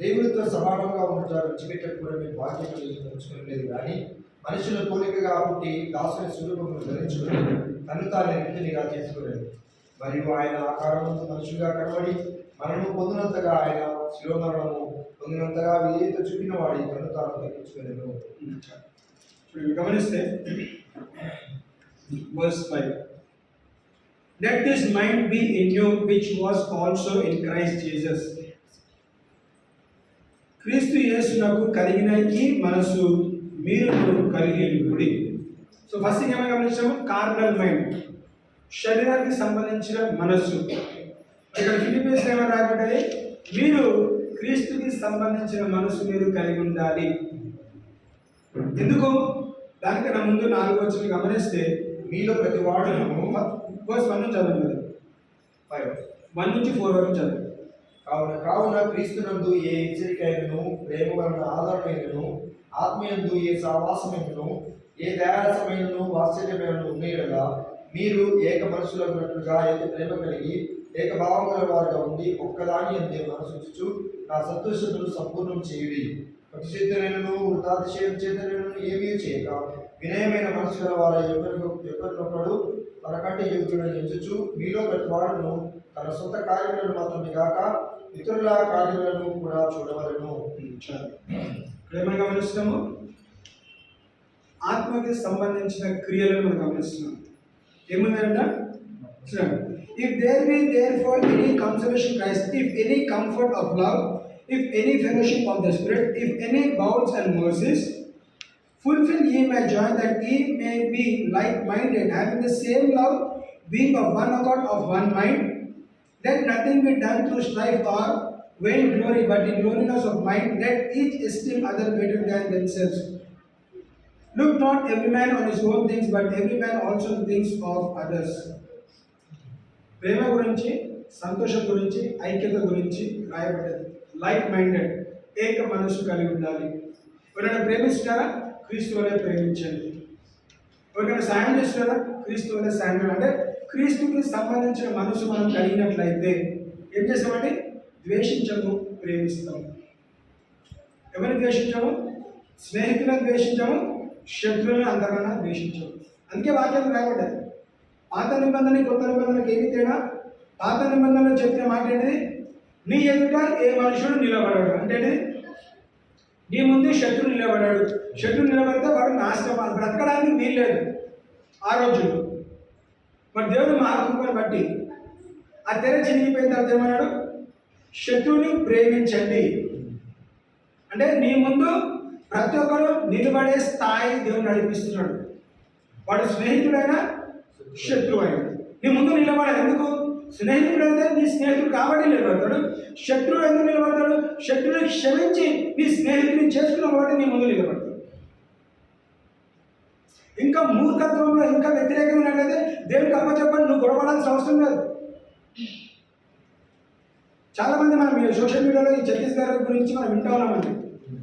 దేవుడితో సమానంగా ఉండటం విడిచిపెట్టకూడని భాగ్యం ఉంచుకోలేదు, కానీ మనుషుల పోలికగా పుట్టి దాసుని స్వరూపమును ధరించుకుని తను తాను ఎన్నికనిగా చేసుకోలేదు. మరియు ఆయన ఆకారముతో మనుషులుగా కనబడి మనము పొందినంతగా ఆయన శిరోమరణము పొందినంతగా విధేయత చూపిన వాడి తను తాను తగ్గించుకోలేదు. గమనిస్తే verse 5, let this mind be in you which was also in Christ Jesus. క్రీస్తు యేసునకు కలిగిన ఈ మనసు మీరు కలిగి ఉండి. సో ఫస్ట్ థింగ్ ఏమైనా గమనించాము? కార్నల్ మైండ్, శరీరానికి సంబంధించిన మనస్సు. ఇక్కడ ఫిలిప్పీస్ ఏమైనా రాబడ్డాయి? మీరు క్రీస్తుకి సంబంధించిన మనసు మీరు కలిగి ఉండాలి. ఎందుకు? దానికన్నా ముందు 4వ వచనం గమనిస్తే, మీలో ప్రతి వాడును verse 1 నుంచి చదవండి. 1 నుంచి 4 వరకు చదవండి. కావున క్రీస్తునందు ఏ హెచ్చరికైనను, ప్రేమ వలన ఆధారమైనను, ఆత్మయందు ఏ సహవాసమైనను, ఏ దయారసమైనను, వాత్సల్యమైనను ఉండేలా మీరు ఏక మనసులన్నట్లుగా ఏక ప్రేమ కలిగి ఏక భావం గల వారుగా ఉండి ఒక్కదాని అందే మనసుంచుచు నా సంతోషమును సంపూర్ణం చేయుడి. ప్రతి చేతనైనను వృతాతిశయం చేతనైనను ఏమీ చేయక వినయమైన మనసు గల వారు ఒకరినొకడు తనకంటే యోగ్యుడని ఎంచుచు మీలో ప్రతి వాడును తన సొంత కార్యములను మాత్రమే కాక ఇతరుల కార్యములను కూడా చూడవలను. ఏమైనా గమనిస్తున్నాము? ఆత్మకి సంబంధించిన క్రియలను మనం గమనిస్తున్నాం. ఏముందంట? If there be therefore any consolation Christ, if any comfort of love, if any fellowship of the spirit, if any bowels and mercies, fulfill ye my joy that ye may be like-minded, having the same love, being of one accord, of one mind. Let nothing be done through strife or vain glory, but in lowliness of mind, let each esteem other better than themselves. Look not every man on his own things, but every man also the things of others. ప్రేమ గురించి, సంతోషం గురించి, ఐక్యత గురించి రాయబడ్డది. Like minded, ఏక మనసు కలిగి ఉండాలి. ఎవరైనా ప్రేమిస్తున్నారా? క్రీస్తు వలె ప్రేమించండి. ఎవరికైనా సాయం చేస్తున్నారా? క్రీస్తు వలె సాయం. అంటే క్రీస్తుకి సంబంధించిన మనసు మనం కలిగినట్లయితే ఏం చేస్తామంటే ద్వేషించము, ప్రేమిస్తాము. ఎవరిని ద్వేషించము? స్నేహితులను ద్వేషించము, శత్రువులను అంతకన్నా ద్వేషించము. అందుకే వాక్యం రాయబడ్డది. పాత నిబంధన కొత్త నిబంధనకి ఏమి తేడా? పాత నిబంధనలో చెప్పిన మాట ఏంటిది? నీ ఎదుట ఏ మనుషుడు నిలబడాడు అంటే నీ ముందు శత్రువు నిలబడాడు. శత్రువు నిలబడితే వాడు నాశనం, బ్రతకడానికి వీల్లేదు ఆ రోజుల్లో. మరి దేవుడు మహాత్మని బట్టి ఆ తెర చినిగిపోయిన తర్వాత ఏమన్నాడు? శత్రువుని ప్రేమించండి. అంటే నీ ముందు ప్రతి ఒక్కరు నిలబడే స్థాయి దేవుడు నడిపిస్తున్నాడు. వాడు స్నేహితుడైనా శత్రువు అయినా నీ ముందు నిలబడాలి. ఎందుకు? స్నేహితుడైతే నీ స్నేహితుడు కాబట్టి నిలబడతాడు. శత్రువు ఎందుకు నిలబడతాడు? శత్రువుని క్షమించి నీ స్నేహితుడిని చేసుకున్న కాబట్టి నీ ముందు నిలబడతాడు. ఇంకా మూర్ఖత్వంలో ఇంకా వ్యతిరేకంగా ఉన్నట్లయితే దేవుడికి అప్పచెప్పండి, నువ్వు గొడవడాల్సిన అవసరం లేదు. చాలా మంది మనం సోషల్ మీడియాలో ఈ ఛత్తీస్గఢ్ గురించి మనం వింటూ ఉన్నామండి.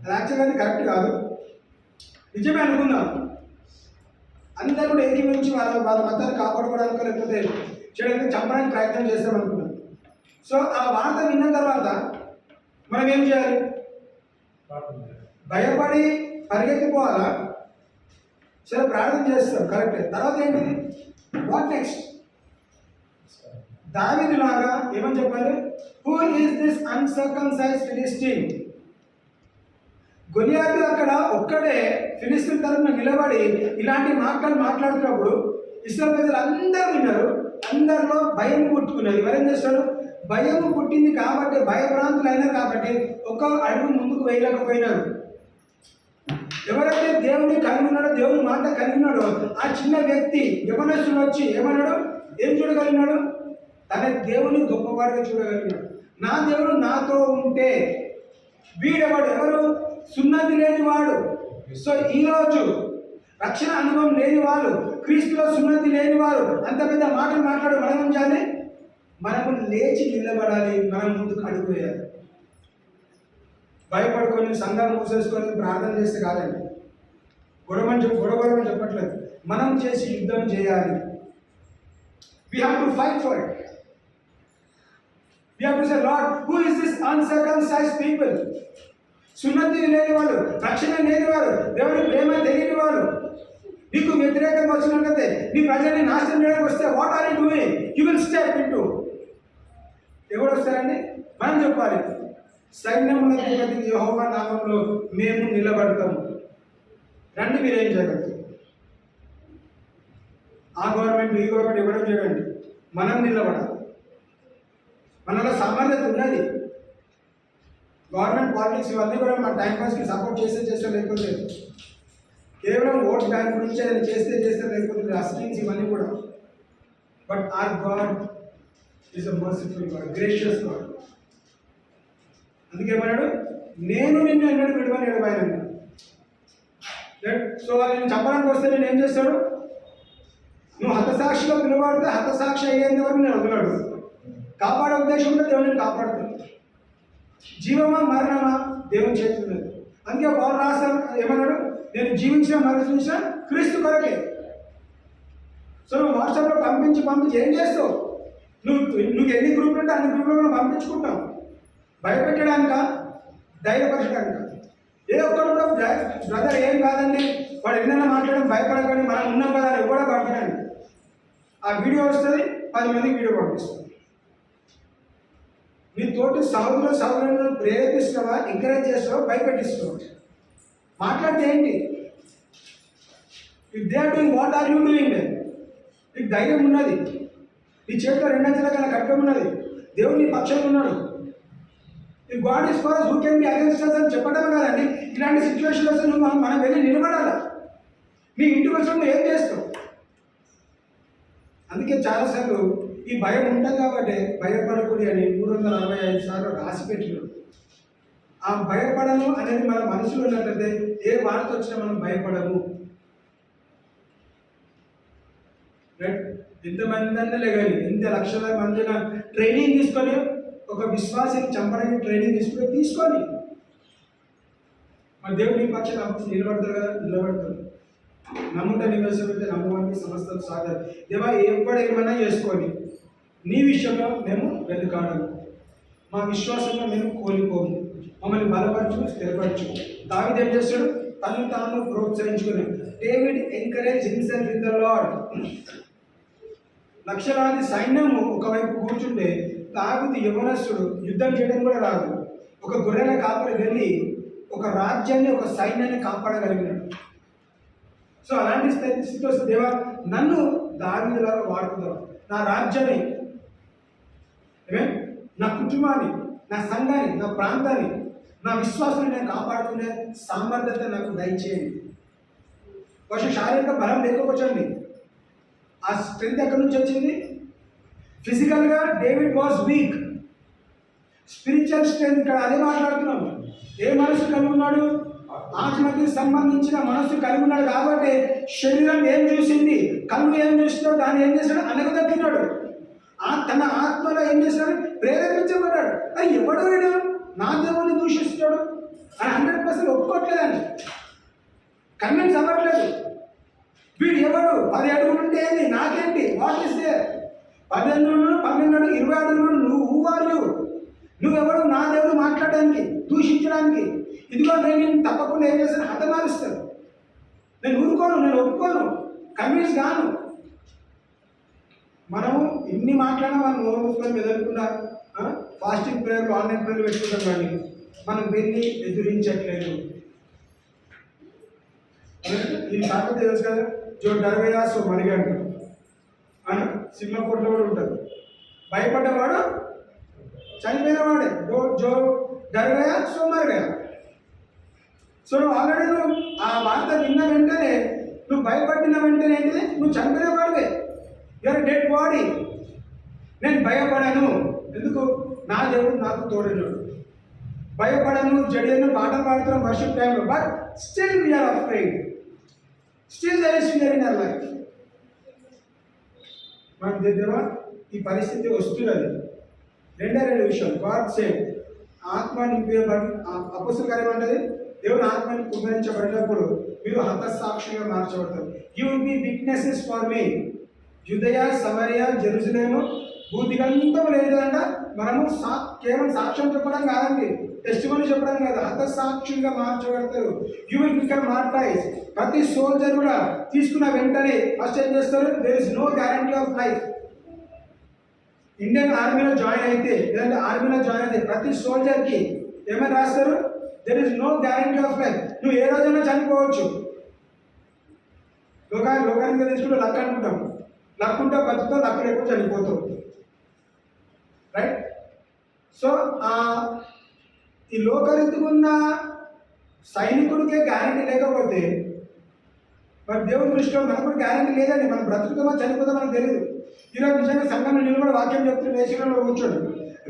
అది యాక్చువల్గా అది కరెక్ట్ కాదు. నిజమే అనుకుందాం. అందరూ కూడా ఏకీభవించి వాళ్ళ మతాన్ని కాపాడుకోవడానికి లేకపోతే చేయడానికి చంపడానికి ప్రయత్నం చేస్తాం అనుకున్నాం. సో ఆ వార్త విన్న తర్వాత మనం ఏం చేయాలి? భయపడి పరిగెత్తిపోవాలా? సరే ప్రార్థన చేస్తాం కరెక్టే. తర్వాత ఏంటిది? What next? దావీదు లాగా ఏమని చెప్పాలి? Who is this uncircumcised Philistine? గొలియాతు అక్కడ ఒక్కడే ఫిలిస్తీన్ తరఫున నిలబడి ఇలాంటి మాటలు మాట్లాడుతున్నప్పుడు ఇశ్రాయేలు ప్రజలు అందరూ విన్నారు. అందరిలో భయం పుట్టుకున్నది. ఎవరేం చేస్తారు? భయం పుట్టింది కాబట్టి, భయభ్రాంతులు అయినారు కాబట్టి ఒక అడుగు ముందుకు వేయలేకపోయినారు. ఎవరైతే దేవుని కలిగి ఉన్నాడో, దేవుని మాట కలిగి ఉన్నాడో ఆ చిన్న వ్యక్తి యవనస్తుడు వచ్చి ఏమన్నాడు? ఏం చూడగలిగినాడు? తన దేవుని గొప్పవాడిగా చూడగలిగినాడు. నా దేవుడు నాతో ఉంటే వీడెవడు? ఎవరు? సున్నతి లేనివాడు. సో ఈరోజు రక్షణ అనుభవం లేని వాళ్ళు, క్రీస్తులో సున్నతి లేని వారు అంత పెద్ద మాటలు మాట్లాడు మనం ఏం చేయాలి? మనము లేచి నిలబడాలి. మనం ముందుకు అడుగు వేయాలి. భయపడుకొని సంఘం మూసేసుకొని ప్రార్థన చేస్తే కాదండి. గొడవని చెప్పట్లేదు. మనం చేసి యుద్ధం చేయాలి. We have to fight for it. We have to say, Lord, who is this uncircumcised people? సున్నతి లేని వాళ్ళు, రక్షణ లేని వారు, దేవుని ప్రేమ తెలియని వారు, నీకు వ్యతిరేకంగా వచ్చినట్లయితే, నీ ప్రజల్ని నాశనం చేయడానికి వస్తే what are you doing? You will step into. ఎవరు వస్తారండి? మనం చెప్పాలి, సైన్యములకు అధిపతి యెహోవా నామములో మేము నిలబడతాము. రండి, మీరేం చేయగలరు? ఆ గవర్నమెంట్ ఈ గవర్నమెంట్ ఇవ్వడం చేయండి. మనం నిలబడాలి. మనలో సామర్థ్యత ఉన్నది. గవర్నమెంట్ పాలిటిక్స్ ఇవన్నీ కూడా మన టైంపాస్కి సపోర్ట్ చేస్తే లేకపోతే కేవలం ఓట్ బ్యాంక్ గురించి అది చేస్తే లేకపోతే ఆ స్కీమ్స్ ఇవన్నీ కూడా. But our God is a merciful God, gracious God. అందుకేమన్నాడు? నేను నిన్ను ఎన్నడూ విడువని ఎడబాయను. సో వాళ్ళు నేను చంపడానికి వస్తే నేను ఏం చేస్తాడు? నువ్వు హతసాక్షిగా పిలువబడితే హతసాక్షి అయ్యేంత వరకు నేను వదిలాడు. కాపాడే ఉద్దేశంతో దేవుని కాపాడుతాను. జీవమా మరణమా దేవుని చేతుల్లో. అందుకే పౌలు రాస్తాను ఏమన్నాడు? నేను జీవించిన మరణించిన క్రీస్తు కొరకే. సో నువ్వు వాట్సాప్లో పంపించి ఏం చేస్తావు? నువ్వు ఎన్ని గ్రూపులు ఉంటే అన్ని గ్రూపులు మనం పంపించుకుంటాం. భయపెట్టడానిక, ధైర్యపరచడానిక? ఏ ఒక్కరు కూడా బ్రదర్ ఏం కాదండి, వాడు ఎన్నైనా మాట్లాడడం భయపడకండి, మనం ఉన్నాం కదా అని కూడా పంపించండి. ఆ వీడియో వస్తుంది, 10 మందికి వీడియో పంపిస్తుంది. నీ తోటి సహోదరులను ప్రేరేపిస్తున్నావా, ఎంకరేజ్ చేస్తావా, భయపెట్టిస్తున్నావా? మాట్లాడితే ఏంటి? If they are doing, what are you doing? నీకు ధైర్యం ఉన్నది, నీ చేతిలో 2 అంచెల కన్నా ఖడ్గం ఉన్నది, దేవుడు నీ పక్షంలో ఉన్నాడు. If God is for us, who can be against us అని చెప్పడం కదండి. ఇలాంటి సిచ్యువేషన్ వస్తే నువ్వు మనం వెళ్ళి నిలబడాలా. నీ ఇంటికి వచ్చిన నువ్వు ఏం చేస్తావు? అందుకే చాలాసార్లు ఈ భయం ఉంటుంది కాబట్టి భయపడకూడదు అని 365 సార్లు రాసి పెట్టినాడు. ఆ భయపడము అనేది మన మనసులో ఉన్నట్లయితే ఏ వార్త వచ్చినా మనం భయపడము. ఎంతమంది అంటే లేగాలి, ఎంత లక్షల మంది ట్రైనింగ్ తీసుకొని ఒక విశ్వాసాన్ని చంపడానికి ట్రైనింగ్ తీసుకొని మన దేవుడు నీ పక్షాన నిలబడతారు కదా, నిలబడతారు. నమ్ముట నివేశమైతే నమ్మవానికి సమస్తం సాధన. దేవా ఎప్పుడేమైనా చేసుకొని నీ విషయంలో మేము వెనుకాడము, మా విశ్వాసంలో మేము కోల్పోము, మమ్మల్ని బలపరచు, స్థిరపరచు. దావీదు ఏం చేస్తాడు? తను తాను ప్రోత్సహించుకుని. David encourage himself in the Lord. లక్షలాది సైన్యము ఒకవైపు కూర్చుంటే దావీదు యవనస్తుడు, యుద్ధం చేయడం కూడా రాదు. ఒక గొర్రెల కాపరి వెళ్ళి ఒక రాజ్యాన్ని, ఒక సైన్యాన్ని కాపాడగలిగినాడు. సో అలాంటి స్థితి వస్తే దేవా నన్ను దావీదులాగా వాడుకుందాం. నా రాజ్యాన్ని, నా కుటుంబాన్ని, నా సంఘాన్ని, నా ప్రాంతాన్ని, నా విశ్వాసాన్ని నేను కాపాడుకునే సామర్థ్యత నాకు దయచేయండి. కొంచెం శారీరక బలం లేకపోవచ్చండి. ఆ స్ట్రెంత్ ఎక్కడి నుంచి వచ్చింది? ఫిజికల్గా David was weak. Spiritual strength ఇక్కడ అదే మాట్లాడుతున్నాము. ఏ మనసు కలిగి ఉన్నాడు? ఆత్మకి సంబంధించిన మనసు కలిగి ఉన్నాడు కాబట్టి శరీరం ఏం చూసింది, కళ్ళు ఏం చూసినాడు, దాన్ని ఏం చేశాడు? అనగదొక్కినాడు. తన ఆత్మలో ఏం చేశాడు? ప్రేరేపించబడ్డాడు. అది ఎవడు వీడు నా దేవుని దూషిస్తున్నాడు అని 100% ఒప్పుకోవట్లేదండి. కన్విన్స్ అవ్వట్లేదు. వీడు ఎవడు? 10 అడుగులు ఉంటే ఏంది, నాకేంటి, వాట్ ఇస్ దే? 10 అడుగులు, 12 అడుగులు, 20 అడుగులు, నువ్వు ఊవారు, నువ్వెవడు నా దేవుడు మాట్లాడడానికి, దూషించడానికి? ఇదిగో నేను తప్పకుండా ఏం చేస్తాను, హతమారుస్తాను. నేను ఊరుకోను, నేను ఒప్పుకోను, కన్విన్స్ కాను. మనము ఇన్ని మాట్లాడినా మనం నోరు మూసుకొని మెదలకుండా ఫాస్టింగ్ ప్రేయర్లు, ఆన్లైన్ ప్రేయర్లు పెట్టుకుంటాం, కానీ మనం దీన్ని ఎదురించట్లేదు. ఈ సామెత తెలుసు కదా, జో డర్వేయా సో మరిగా అంటారు అని సినిమా కోట్లో కూడా ఉంటుంది. భయపడ్డవాడు చనిపోయిన వాడే. జో డర్వేయా సో మరిగా. సో నువ్వు ఆల్రెడీ నువ్వు ఆ వార్త విన్న వెంటనే, నువ్వు భయపడిన వెంటనే ఏంటిది, నువ్వు చనిపోయిన వాడివే. Your dead body. నేను భయపడను, ఎందుకు, నా దేవుడు నాకు తోడైనడు. భయపడను, జడియను, పాటలు పాడుతున్నాం వర్షిప్ టైంలో, but still we are afraid. Still there is fear in our life. మన దగ్గర ఈ పరిస్థితి వస్తున్నది. రెండు విషయాలు. గాడ్ సేవ్, ఆత్మ నింపేయబడి, అపొస్తలుల కార్యం అంటది, దేవుని ఆత్మని కుమ్మరించబడినప్పుడు మీరు హతసాక్షిగా మార్చబడతారు. You will be witnesses for me. యూదయ, సమరయ, జెరూసలేము, భూదిగంతం లేదంట. మనము కేవలం సాక్ష్యం చెప్పడం కాదండి, టెస్టిమనీ చెప్పడం కాదు, హతసాక్షులుగా మార్చబడతారు. You will become martyrs. ప్రతి సోల్జర్ కూడా తీసుకున్న వెంటనే ఫస్ట్ ఏం చేస్తారు, there is no guarantee of life. Indian ఆర్మీలో జాయిన్ అయితే, లేదంటే ఆర్మీలో జాయిన్ అయితే ప్రతి సోల్జర్కి ఏమైనా రాస్తారు, there is no guarantee of life. నువ్వు ఏ రోజైనా చనిపోవచ్చు. లోకానికి తీసుకుంటే లక్ అనుకుంటాం, లక్ ఉంటే బతుకుతావు, లక్ లేకపోతే చనిపోతావు. రైట్? సో ఈ లోకరీతిగా ఉన్న సైనికుడికే గ్యారంటీ లేకపోతే మరి దేవుని దృష్టిలో మనకు కూడా గ్యారంటీ లేదండి. మనం బ్రతుకుతామో చనిపోతామో మనకు తెలియదు. ఈరోజు నిజంగా సంఘంలో నిలబడి వాక్యం చెప్తున్న వేషంలో కూర్చోడు,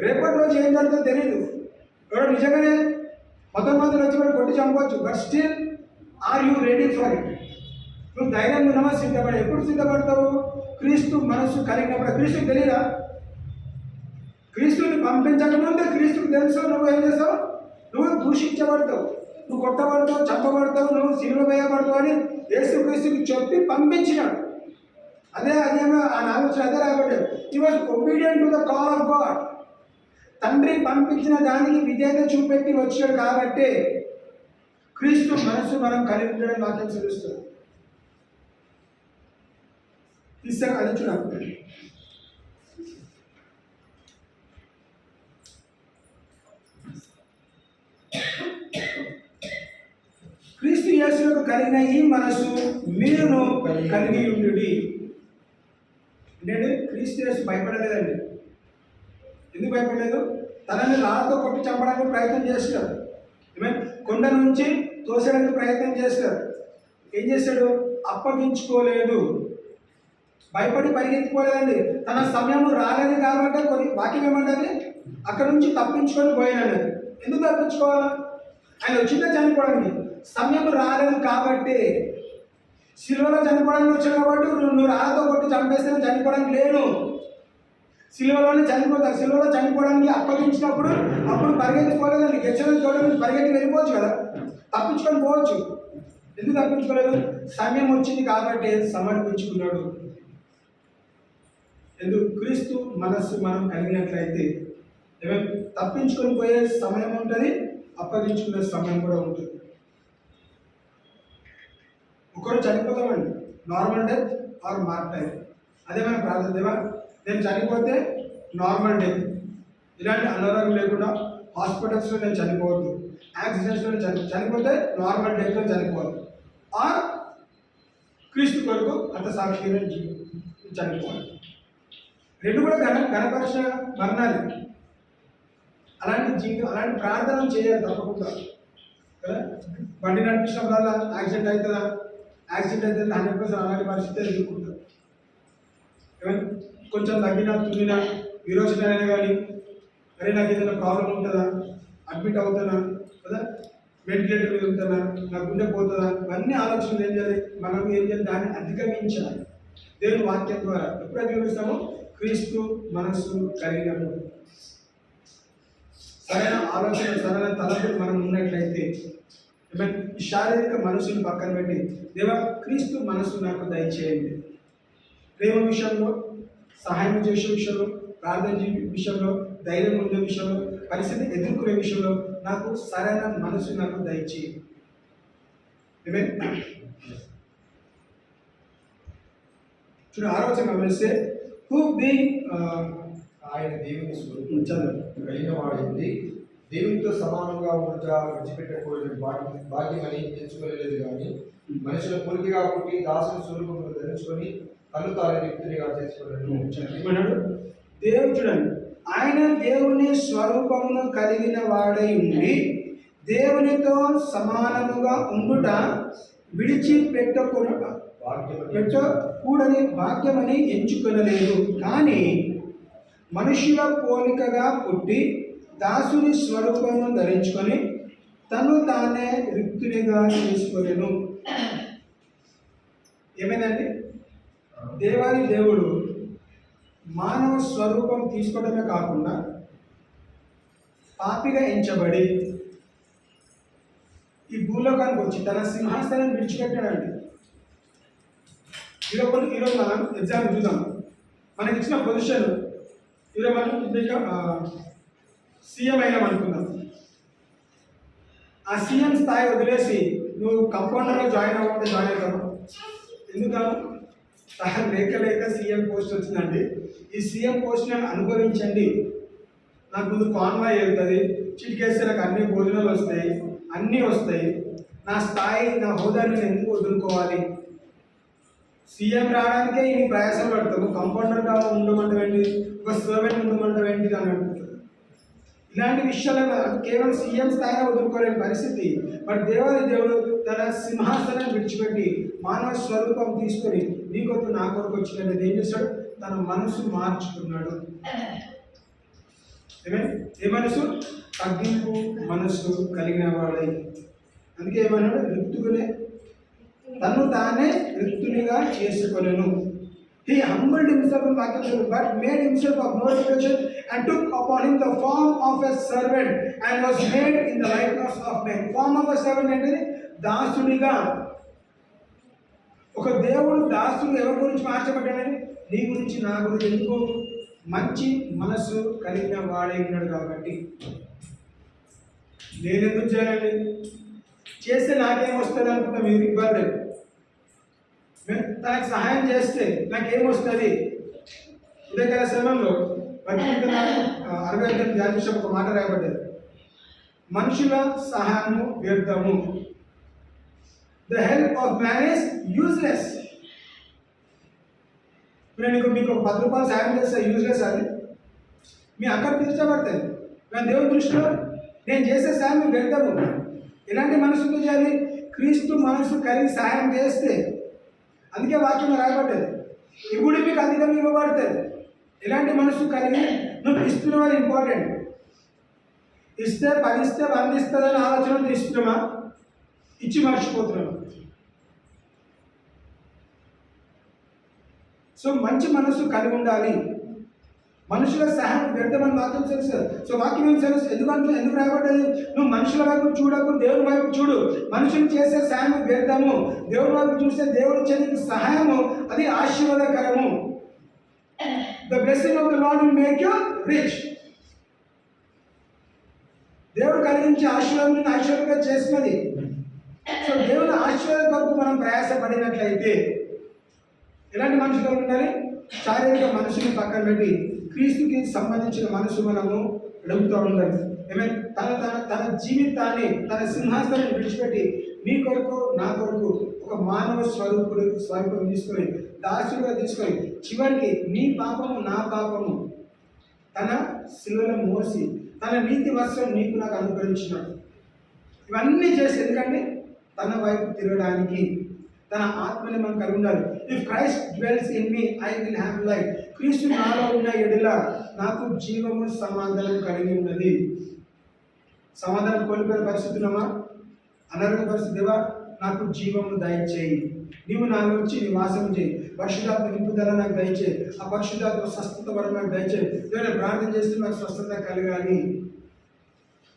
రేపటి రోజు ఏం జరుగుతుందో తెలియదు. ఎవరో నిజంగానే మొత్తం వచ్చి కూడా కొట్టి చంపవచ్చు, but still are you ready for it? నువ్వు ధైర్యంగా ఉన్నావా, సిద్ధపడి? ఎప్పుడు సిద్ధపడతావు? క్రీస్తు మనసు కలిగినప్పుడు. క్రీస్తుకి తెలియదా? క్రీస్తుని పంపించకముందే క్రీస్తుకు తెలుసు. నువ్వు ఏం చేస్తావు? నువ్వు దూషించబడతావు, నువ్వు కొట్టబడతావు, చంపబడతావు, నువ్వు సిలువ వేయబడతావు అని యేసు క్రీస్తుకి చెప్పి పంపించినాడు. అదేమో ఆ ఆలోచన అదే రాబడ్డాడు. He was obedient to the call of God. తండ్రి పంపించిన దానికి విధేయత చూపెట్టి వచ్చాడు కాబట్టి క్రీస్తు మనసు మనం కలిగి ఉండడం వాక్యం తెలుస్తుంది. తీసాక అది చూడాలి. క్రీస్తు యేసులకు కలిగిన ఈ మనసు మీరును కలిగి ఉండుడి. ఏంటంటే క్రీస్తు యేసు భయపడలేదండి. ఎందుకు భయపడలేదు? తనని రాళ్ళతో కొట్టి చంపడానికి ప్రయత్నం చేస్తాడు. కొండ నుంచి తోసేయడానికి ప్రయత్నం చేస్తాడు. ఏం చేశాడు? అప్పగించుకోలేదు, భయపడి పరిగెత్తిపోలేదండి. తన సమయం రాలేదు కాబట్టి కొన్ని వాక్యం ఏమంటుంది, అక్కడ నుంచి తప్పించుకొని పోయినాడు. ఎందుకు తప్పించుకోవాలా? ఆయన వచ్చిందే చనిపోవడానికి. సమయం రాలేదు కాబట్టి, సిలువలో చనిపోవడానికి వచ్చాడు కాబట్టి నువ్వు రాళ్ళతో కొట్టి చంపేస్తే చనిపోవడానికి లేదు, సిలువలోనే చనిపోతారు. సిలువలో చనిపోవడానికి అప్పగించినప్పుడు అప్పుడు పరిగెత్తిపోలేదండి. గెచ్చడం చూడడానికి పరిగెత్తి వెళ్ళిపోవచ్చు కదా, తప్పించుకొని పోవచ్చు. ఎందుకు తప్పించుకోలేదు? సమయం వచ్చింది కాబట్టి సమర్పించుకున్నాడు. ఎందుకు? క్రీస్తు మనస్సు మనం కలిగినట్లయితే తప్పించుకొని పోయే సమయం ఉంటుంది, అప్పగించుకునే సమయం కూడా ఉంటుంది. ఒకరు చనిపోతామండి, నార్మల్ డెత్ ఆర్ మార్టైర్. అదే మనం ప్రార్థన, దేవా నేను చనిపోతే నార్మల్ డెత్, ఇలాంటి అనారోగ్యం లేకుండా హాస్పిటల్స్లో నేను చనిపోవద్దు, యాక్సిడెంట్స్లో నేను చనిపోతే నార్మల్ డెత్లో చనిపోవద్దు, ఆర్ క్రీస్తు కొరకు అంత సాక్షిగా చనిపోవాలి. రెండు కూడా ఘనపరిచిన మరణాలు. అలాంటి జీవితం, అలాంటి ప్రార్థన చేయాలి తప్పకుండా కదా. బండి నడిపించినప్పుడల్లా యాక్సిడెంట్ అవుతుందా, యాక్సిడెంట్ అయితే 100% అలాంటి పరిస్థితి ఎదుర్కొంటారు. కొంచెం తగ్గినా తుమ్మినా విరోచన అయినా కానీ, అరే నాకు ఏదైనా ప్రాబ్లం ఉంటుందా, అడ్మిట్ అవుతానా కదా, వెంటిలేటర్ మీద ఉంటుందా, నాకు గుండె పోతుందా, ఇవన్నీ ఆలోచనలు ఏం చేయాలి, మనం ఏం చేయాలి, దాన్ని అధిగమించాలి. దేవుని వాక్యం ద్వారా ఎప్పుడు అధిగమిస్తామో, క్రీస్తు మనస్సు కలిగినప్పుడు. సరైన ఆలోచన, సరైన తలపులు మనం ఉన్నట్లయితే, ఈ శారీరక మనసును పక్కన పెట్టి, దేవా క్రీస్తు మనసు నాకు దయచేయండి. ప్రేమ విషయంలో, సహాయం చేసే విషయంలో, ప్రార్థన విషయంలో, ధైర్యం ఉండే విషయంలో, పరిస్థితి ఎదుర్కొనే విషయంలో నాకు సరైన మనసు నాకు దయచేయి. ఆమేన్. చూడండి 6వ వచనం గమనిస్తే హూ బీయింగ్ ఆయన దేవుని స్వరూపం చదువు కలిగిన వాడింది, దేవునితో సమానంగా ఉన్నట విడిచిపెట్టకూడని భాగ్యమని ఎంచుకోలేదు కానీ మనుషుల పోలికగా పుట్టి దాసుని స్వరూపంలో ధరించుకొని తను తాను రిక్తునిగా చేసుకోలేదు. ఏమన్నాడు? దేవుడు చూడండి, ఆయన దేవుని స్వరూపమును కలిగిన వాడై ఉండి దేవునితో సమానముగా ఉండుట పెట్టకూడని భాగ్యమని ఎంచుకొనలేదు, కానీ మనుషుల పోలికగా పుట్టి దాసుని స్వరూపమును ధరించుకొని తను తానే రిక్తునిగా చేసుకోలేను. ఏమైందండి? దేవాది దేవుడు మానవ స్వరూపం తీసుకోవడమే కాకుండా పాపిగా ఎంచబడి ఈ భూలోకానికి వచ్చి తన సింహాసనం విడిచిపెట్టాడండి. ఈరోజు మనం ఎగ్జామ్ చూద్దాం. మనకి ఇచ్చిన పొజిషన్ ఈరోజు మనం సీఎం అయినాం అనుకుందాం. ఆ సీఎం స్థాయి వదిలేసి నువ్వు కంపౌండర్లో జాయిన్ అవ్వకుంటే జాయిన్ అవుతావు. ఎందుకు? లేక సీఎం పోస్ట్ వచ్చిందండి. ఈ సీఎం పోస్ట్ నేను అనుభవించండి. నాకు ముందు కాన్వాయ్ వెళ్తుంది, చిటికేస్తే నాకు అన్ని భోజనాలు వస్తాయి, అన్నీ వస్తాయి. నా స్థాయి, నా హోదాని నేను ఎందుకు వదులుకోవాలి? సీఎం రావడానికే ఇన్ని ప్రయాసం పడతాము. కంపౌండర్గా ఉండమంటావేంటి, ఒక సర్వెంట్ ఉండమంటావేంటి అని అంటుంది. ఇలాంటి విషయాలు కేవలం సీఎం స్థాయిలో వదులుకోలేని పరిస్థితి. బట్ దేవుడు తన సింహాసనం విడిచిపెట్టి మానవ స్వరూపం తీసుకొని నీ కొరకు నా కొరకు వచ్చినట్టు ఏం చేశాడు? తన మనసు మార్చుకున్నాడు. ఏ మనసు? తగ్గింపు మనసు కలిగిన వాడై. అందుకే ఏమన్నాడు? రిక్తుకునే తను తానే రిక్తునిగా చేసుకొనెను. He humbled himself in Vakyam, but made himself of no reputation and took upon him the form of a servant and was made in the likeness of men. Form of a servant అంటే దాసునిగా. ఒక దేవుడు దాసుడు ఎవరి గురించి మార్చబడ్డాడని? నీ గురించి, నా గురించి. ఎందుకు? మంచి మనసు కలిగిన వాడై ఉన్నాడు కాబట్టి. నేను ఎందుకు చేయాలండి? చేస్తే నాకేం వస్తుంది అనుకుంటా మీరు ఇబ్బంది. తనకు సహాయం చేస్తే నాకేమొస్తుంది? ఉదయకాల సమయంలో 65 ధ్యానించే ఒక మాట రాయబడ్డది. మనుషుల సహాయము వ్యర్థము. The help of man is useless. నేను మీకు ఒక 10 రూపాయలు సాయం చేస్తే యూజ్లెస్ అది మీ అక్కడ తీర్చబడతాయి. కానీ దేవుని దృష్టిలో నేను చేసే సాయం వ్యర్థము. ఎలాంటి మనసుతో చేయాలి? క్రీస్తు మనసు కలిగి సహాయం చేస్తే. అందుకే వాక్యం రాయబడ్డది, ఇప్పుడు మీకు అధికంగా ఇవ్వబడుతుంది. ఎలాంటి మనసు కలిగి నువ్వు ఇస్తున్నావు అది ఇంపార్టెంట్. ఇస్తే 10 ఇస్తే 100 ఇస్తుందని ఆలోచనతో ఇస్తున్నామా? ఇచ్చి మర్చిపోతున్నామా? సో మంచి మనసు కలిగి ఉండాలి. మనుషుల సహాయం వ్యర్థమని వాక్యం తెలుసు. సో వాక్యం ఏం తెలుసు? ఎందుకు రాయబడ్డది? నువ్వు మనుషుల వైపు చూడకు, దేవుని వైపు చూడు. మనుషులు చేసే సహాయం వ్యర్థము. దేవుని వైపు చూస్తే దేవుడు ఇచ్చే సహాయము అది ఆశీర్వాదకరము. The blessing of the Lord will make you rich. దేవుడు కలిగించే ఆశీర్వాదం నేను ఆశీర్వాదంగా చేసినది. సో దేవుని ఆశీర్వాదం కొరకు మనం ప్రయాసపడినట్లయితే ఎలాంటి మనుషులు ఉండాలి? శారీరక మనసుని పక్కన పెట్టి క్రీస్తుకి సంబంధించిన మనసు మనము అడుగుతూ ఉండాలి. తన జీవితాన్ని, తన సింహాసనాన్ని విడిచిపెట్టి నీ కొరకు, నా కొరకు ఒక మానవ స్వరూపం తీసుకొని, దాసుడుగా తీసుకొని, చివరికి నీ పాపము నా పాపము తన శిలువలో మోసి తన నీతి వస్త్రం నీకు నాకు అనుగ్రహించినాడు. ఇవన్నీ చేసి ఎందుకంటే తన వైపు తిరగడానికి, తన ఆత్మని మనం కలిగి ఉండాలి. If Christ dwells in me I will have life. క్రీస్తు నాలో ఉన్న ఎడల నాకు జీవము, సమాధానం కలిగి ఉన్నది. సమాధానం కోల్పోయిన పరిస్థితులమా? అనారోగ్య పరిస్థితి. దేవా నాకు జీవము దయచేయి, నీవు నాలో వచ్చి నివాసం చేయి, పరిశుద్ధాత్మ నింపుదల నాకు దయచేయి, ఆ పరిశుద్ధాత్మ స్వస్థత వరకు నాకు దయచేయి. నేను ప్రార్థన చేస్తూ నాకు స్వస్థత కలగాలి.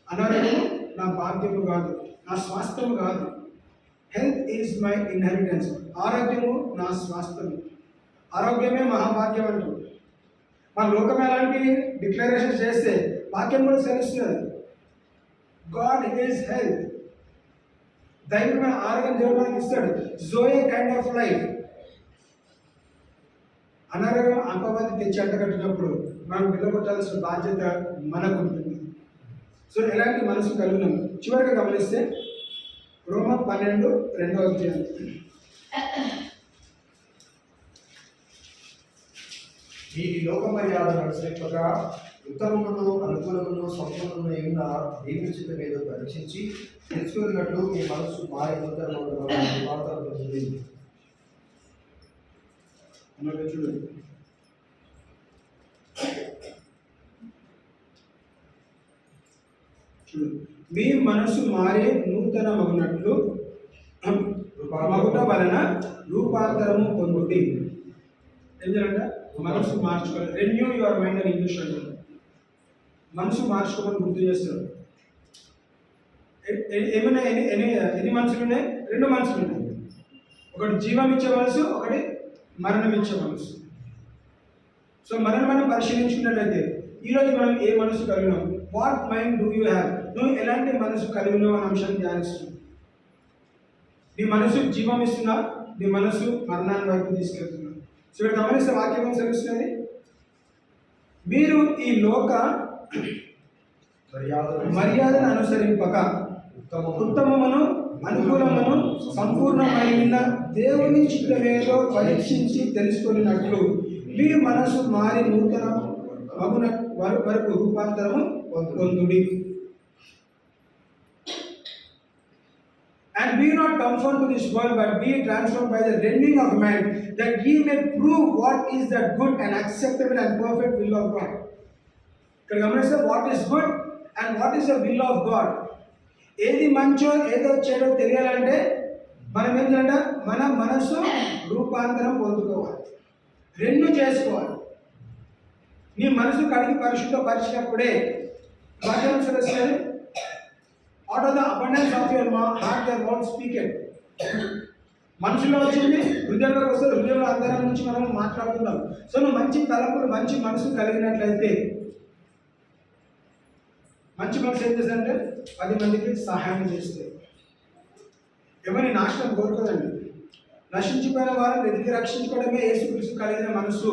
అనారోగ్యము నా భాగ్యము కాదు, నా స్వాస్థ్యము కాదు. Health is my inheritance. ఆరోగ్యము నా స్వాస్థ్యము. ఆరోగ్యమే మహాభాగ్యం అంటూ మన లోకం ఎలాంటి డిక్లరేషన్ చేస్తే వాక్యం కూడా తెలుస్తున్నది. God is health. దైవికమైన ఆరోగ్యం దేవుడు మనకి ఇస్తాడు. జోయే కైండ్ ఆఫ్ లైఫ్. అనారోగ్యం అపవాది తెచ్చి అంటగట్టినప్పుడు మనం వెళ్ళగొట్టాల్సిన బాధ్యత మనకు ఉంటుంది. సో ఎలాంటి మనసు కలిగినాం. చివరిగా గమనిస్తే రోమా 12:2 ఈ లోక మర్యాదను అనుసరింపగా ఉత్తమమును అనుకూలమును సంపూర్ణమును అయిన దేవుని చిత్తం ఏదో పరీక్షించి తెలుసుకున్నట్లు మీ మనసు మాయ మాట్లాడుతుంది. చూడండి, మీ మనసు మారే నూతన మగునట్లు మగుట వలన రూపాంతరము పొందుటి. ఏం చేయాలంట? మనసు మార్చుకోవాలి. రెన్యూ యువర్ మైండ్ అని ఇంగ్లీష్ అంటారు. మనసు మార్చుకోమని గుర్తు చేస్తారు. ఏమైనా ఎన్ని మనసులు ఉన్నాయి? 2 మనసులు ఉన్నాయి. ఒకటి జీవం ఇచ్చే మనసు, ఒకటి మరణం ఇచ్చే మనసు. సో మనం పరిశీలించుకున్నట్లయితే ఈరోజు మనం ఏ మనసు కలిగినాం? What mind do you have? నువ్వు ఎలాంటి మనసు కలిగి ఉన్నావు అనే అంశాన్ని ధ్యానిస్తున్నావు. నీ మనసు జీవం ఇస్తున్నా, నీ మనసు మరణాన్ని వైపు తీసుకెళ్తున్నా. సో ఇక్కడ గమనిస్తే వాక్యం తెలుస్తుంది. మీరు ఈ లోక మర్యాదను అనుసరింపక ఉత్తమమును అనుకూలమును సంపూర్ణమైన దేవుని చిత్తమేదో పరీక్షించి తెలుసుకున్నట్లు మీ మనసు మారి నూతన మగున వరకు రూపాంతరము పొందుడి. And be not conformed to this world, but be transformed by the renewing of mind, that ye may prove what is the good and acceptable and perfect will of God. ఇక్కడ గమనిస్తే what is good and what is the will of God. ఏది మంచో ఏదో చెడో తెలియాలంటే మనం ఏం చేయాలంటే మన మనసు రూపాంతరం పొందుకోవాలి, రెన్యూ చేసుకోవాలి. నీ మనసు కడిగి పరిశుద్ధపరిచినప్పుడే వాక్యం తెలుస్తుంది. Out of the abundance of your heart your mouth speaketh. మనసులో వచ్చింది హృదయంలోకి వస్తే హృదయంలో అందరం నుంచి మనం మాట్లాడుతున్నాం. సో నువ్వు మంచి తలంపులు మంచి మనసు కలిగినట్లయితే, మంచి మనసు ఏం చేస్తుందంటే 10 మందికి సహాయం చేస్తే. ఎవరి నాశనం కోరుకోదండి. నశించిపోయిన వారిని వెతికి రక్షించుకోవడమే యేసుక్రీస్తు కలిగిన మనసు.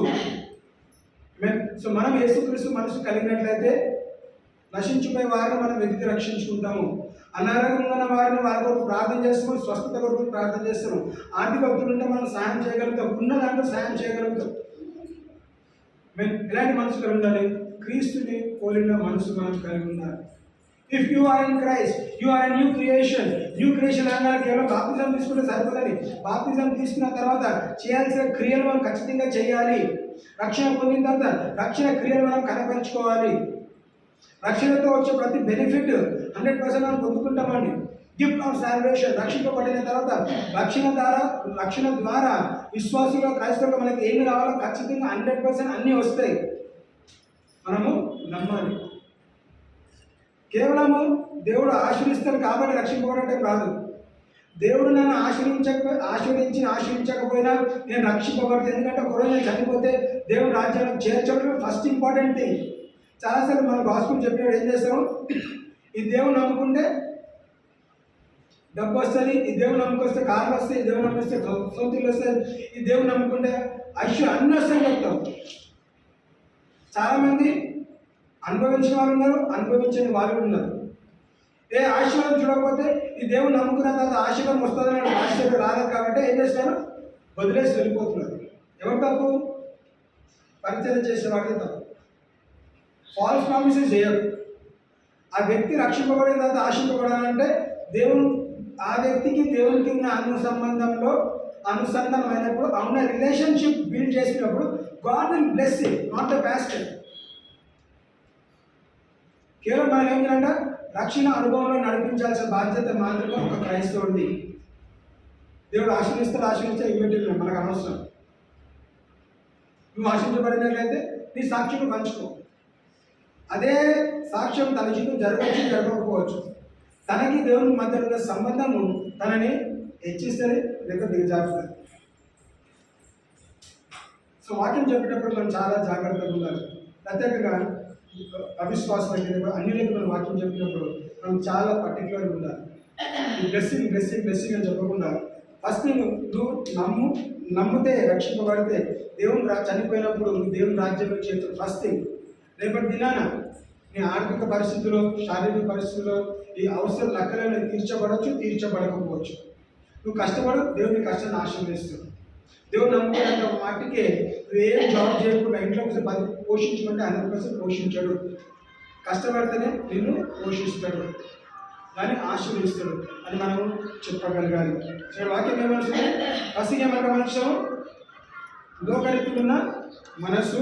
సో మనం యేసుక్రీస్తు మనసు కలిగినట్లయితే నశించిపోయే వారిని మనం వెతికి రక్షించుకుంటాము. అనారోగ్యంగా ఉన్న వారిని వారి కొరకు ప్రార్థన చేస్తాము, స్వస్థత కొరకు ప్రార్థన చేస్తాము. ఆర్థిక భక్తులు ఉంటే మనం సాయం చేయగలుగుతాం, ఉన్న దాంట్లో సాయం చేయగలుగుతాం. మేము ఎలాంటి మనసు కలిగి ఉండాలి? క్రీస్తుని పోలిన మనసు మనం కలిగి ఉండాలి. If you are in Christ you are new creation. New creation అనగా కేవలం బాప్తిజం తీసుకుంటే సరిపోదని. బాప్తిజం తీసుకున్న తర్వాత చేయాల్సిన క్రియలు మనం ఖచ్చితంగా చేయాలి. రక్షణ పొందిన తర్వాత రక్షణ క్రియలు మనం కనపరుచుకోవాలి. రక్షణతో వచ్చే ప్రతి బెనిఫిట్ 100% మనం పొందుకుంటామండి. గిఫ్ట్ ఆఫ్ సాల్వేషన్, రక్షింపబడిన తర్వాత రక్షణ ద్వారా విశ్వాసంలో క్రైస్తవులు మనకి ఏమి రావాలో ఖచ్చితంగా 100% అన్నీ వస్తాయి. మనము నమ్మాలి. కేవలము దేవుడు ఆశీర్వదిస్తాడు కాబట్టి రక్షింపబడటం కాదు. దేవుడు నన్ను ఆశీర్వించకపోయినా నేను రక్షింపబడతాను. ఎందుకంటే ఒకరోజు నేను చనిపోతే దేవుడు రాజ్యానికి చేర్చడం ఫస్ట్ ఇంపార్టెంట్ థింగ్. చాలాసార్లు మనం గాస్పెల్ చెప్పినప్పుడు ఏం చేస్తాము? ఈ దేవుడు నమ్ముకుంటే డబ్బు వస్తుంది, ఈ దేవుడు నమ్ముకొస్తే కార్లు వస్తాయి, ఈ దేవుడు నమ్మిస్తే సొంతలు వస్తాయి, ఈ దేవుడు నమ్ముకుంటే ఐశ్వర్యం అన్నీ వస్తాయని చెప్తాం. చాలామంది అనుభవించిన వాళ్ళు ఉన్నారు, అనుభవించని వాళ్ళు ఉన్నారు. ఏ ఆశీర్వాదం చూడకపోతే ఈ దేవుడు నమ్ముకున్న తర్వాత ఆశీర్వాదం వస్తుందని ఆశీర్వాదం రాలేదు కాబట్టి ఏం చేస్తారు? వదిలేసి వెళ్ళిపోతున్నారు. ఎవరు తప్పు? పరిచయం చేసే వాడికి తప్పు. ఫాల్స్ ప్రామిసెస్ చేయరు. ఆ వ్యక్తి రక్షింపబడిన తర్వాత ఆశింపబడాలంటే ఆ వ్యక్తికి దేవునికి ఉన్న అనుసంధానం అయినప్పుడు ఉన్న రిలేషన్షిప్ బిల్డ్ చేసినప్పుడు God will bless it, not the pastor. కేవలం మనం ఏం చేయాలంటే రక్షణ అనుభవంలో నడిపించాల్సిన బాధ్యత మాత్రమే ఒక క్రైస్తవుడిది. దేవుడు ఆశీర్విస్తే ఇవ్వటం మనకు అనవసరం. నువ్వు ఆశించబడినట్లయితే నీ సాక్షిని పంచుకో. అదే సాక్ష్యం తన జీవితం జరగవచ్చు, జరగకపోవచ్చు. తనకి దేవుని మధ్య ఉన్న సంబంధము తనని హెచ్చిస్తుంది లేక దిగజారుతుంది. సో వాక్యం చెప్పేటప్పుడు మనం చాలా జాగ్రత్తగా ఉండాలి. ప్రత్యేకంగా అవిశ్వాసం అన్యులకు మనం వాక్యం చెప్పినప్పుడు మనం చాలా పర్టికులర్గా ఉండాలి. ఈ బ్లెస్సింగ్ అని చెప్పకుండా ఫస్ట్ నువ్వు నమ్మితే రక్షింపబడితే దేవుని చనిపోయినప్పుడు నువ్వు దేవుని రాజ్యంలో చేతులు ఫస్ట్ థింగ్. రేపటి దినాన నీ ఆర్థిక పరిస్థితుల్లో, శారీరక పరిస్థితుల్లో ఈ అవసరం లెక్కలను తీర్చబడవచ్చు, తీర్చబడకపోవచ్చు. నువ్వు కష్టపడు, దేవుని కష్టాన్ని ఆశీర్వదిస్తావు. దేవుడు నమ్ముకున్నంత మాటికే నువ్వు ఏం జాబ్ చేయకుండా ఇంట్లో ఒకసారి 10 పోషించమంటే 100% పోషించాడు. కష్టపడితేనే నిన్ను పోషిస్తాడు కానీ ఆశీర్వదిస్తాడు అని మనం చెప్పగలగాలి. సో వాక్యం ఏమనుకుంది? ఫస్ట్ ఏమంటే మనుషులు లోకరీతిలో ఉన్న మనస్సు,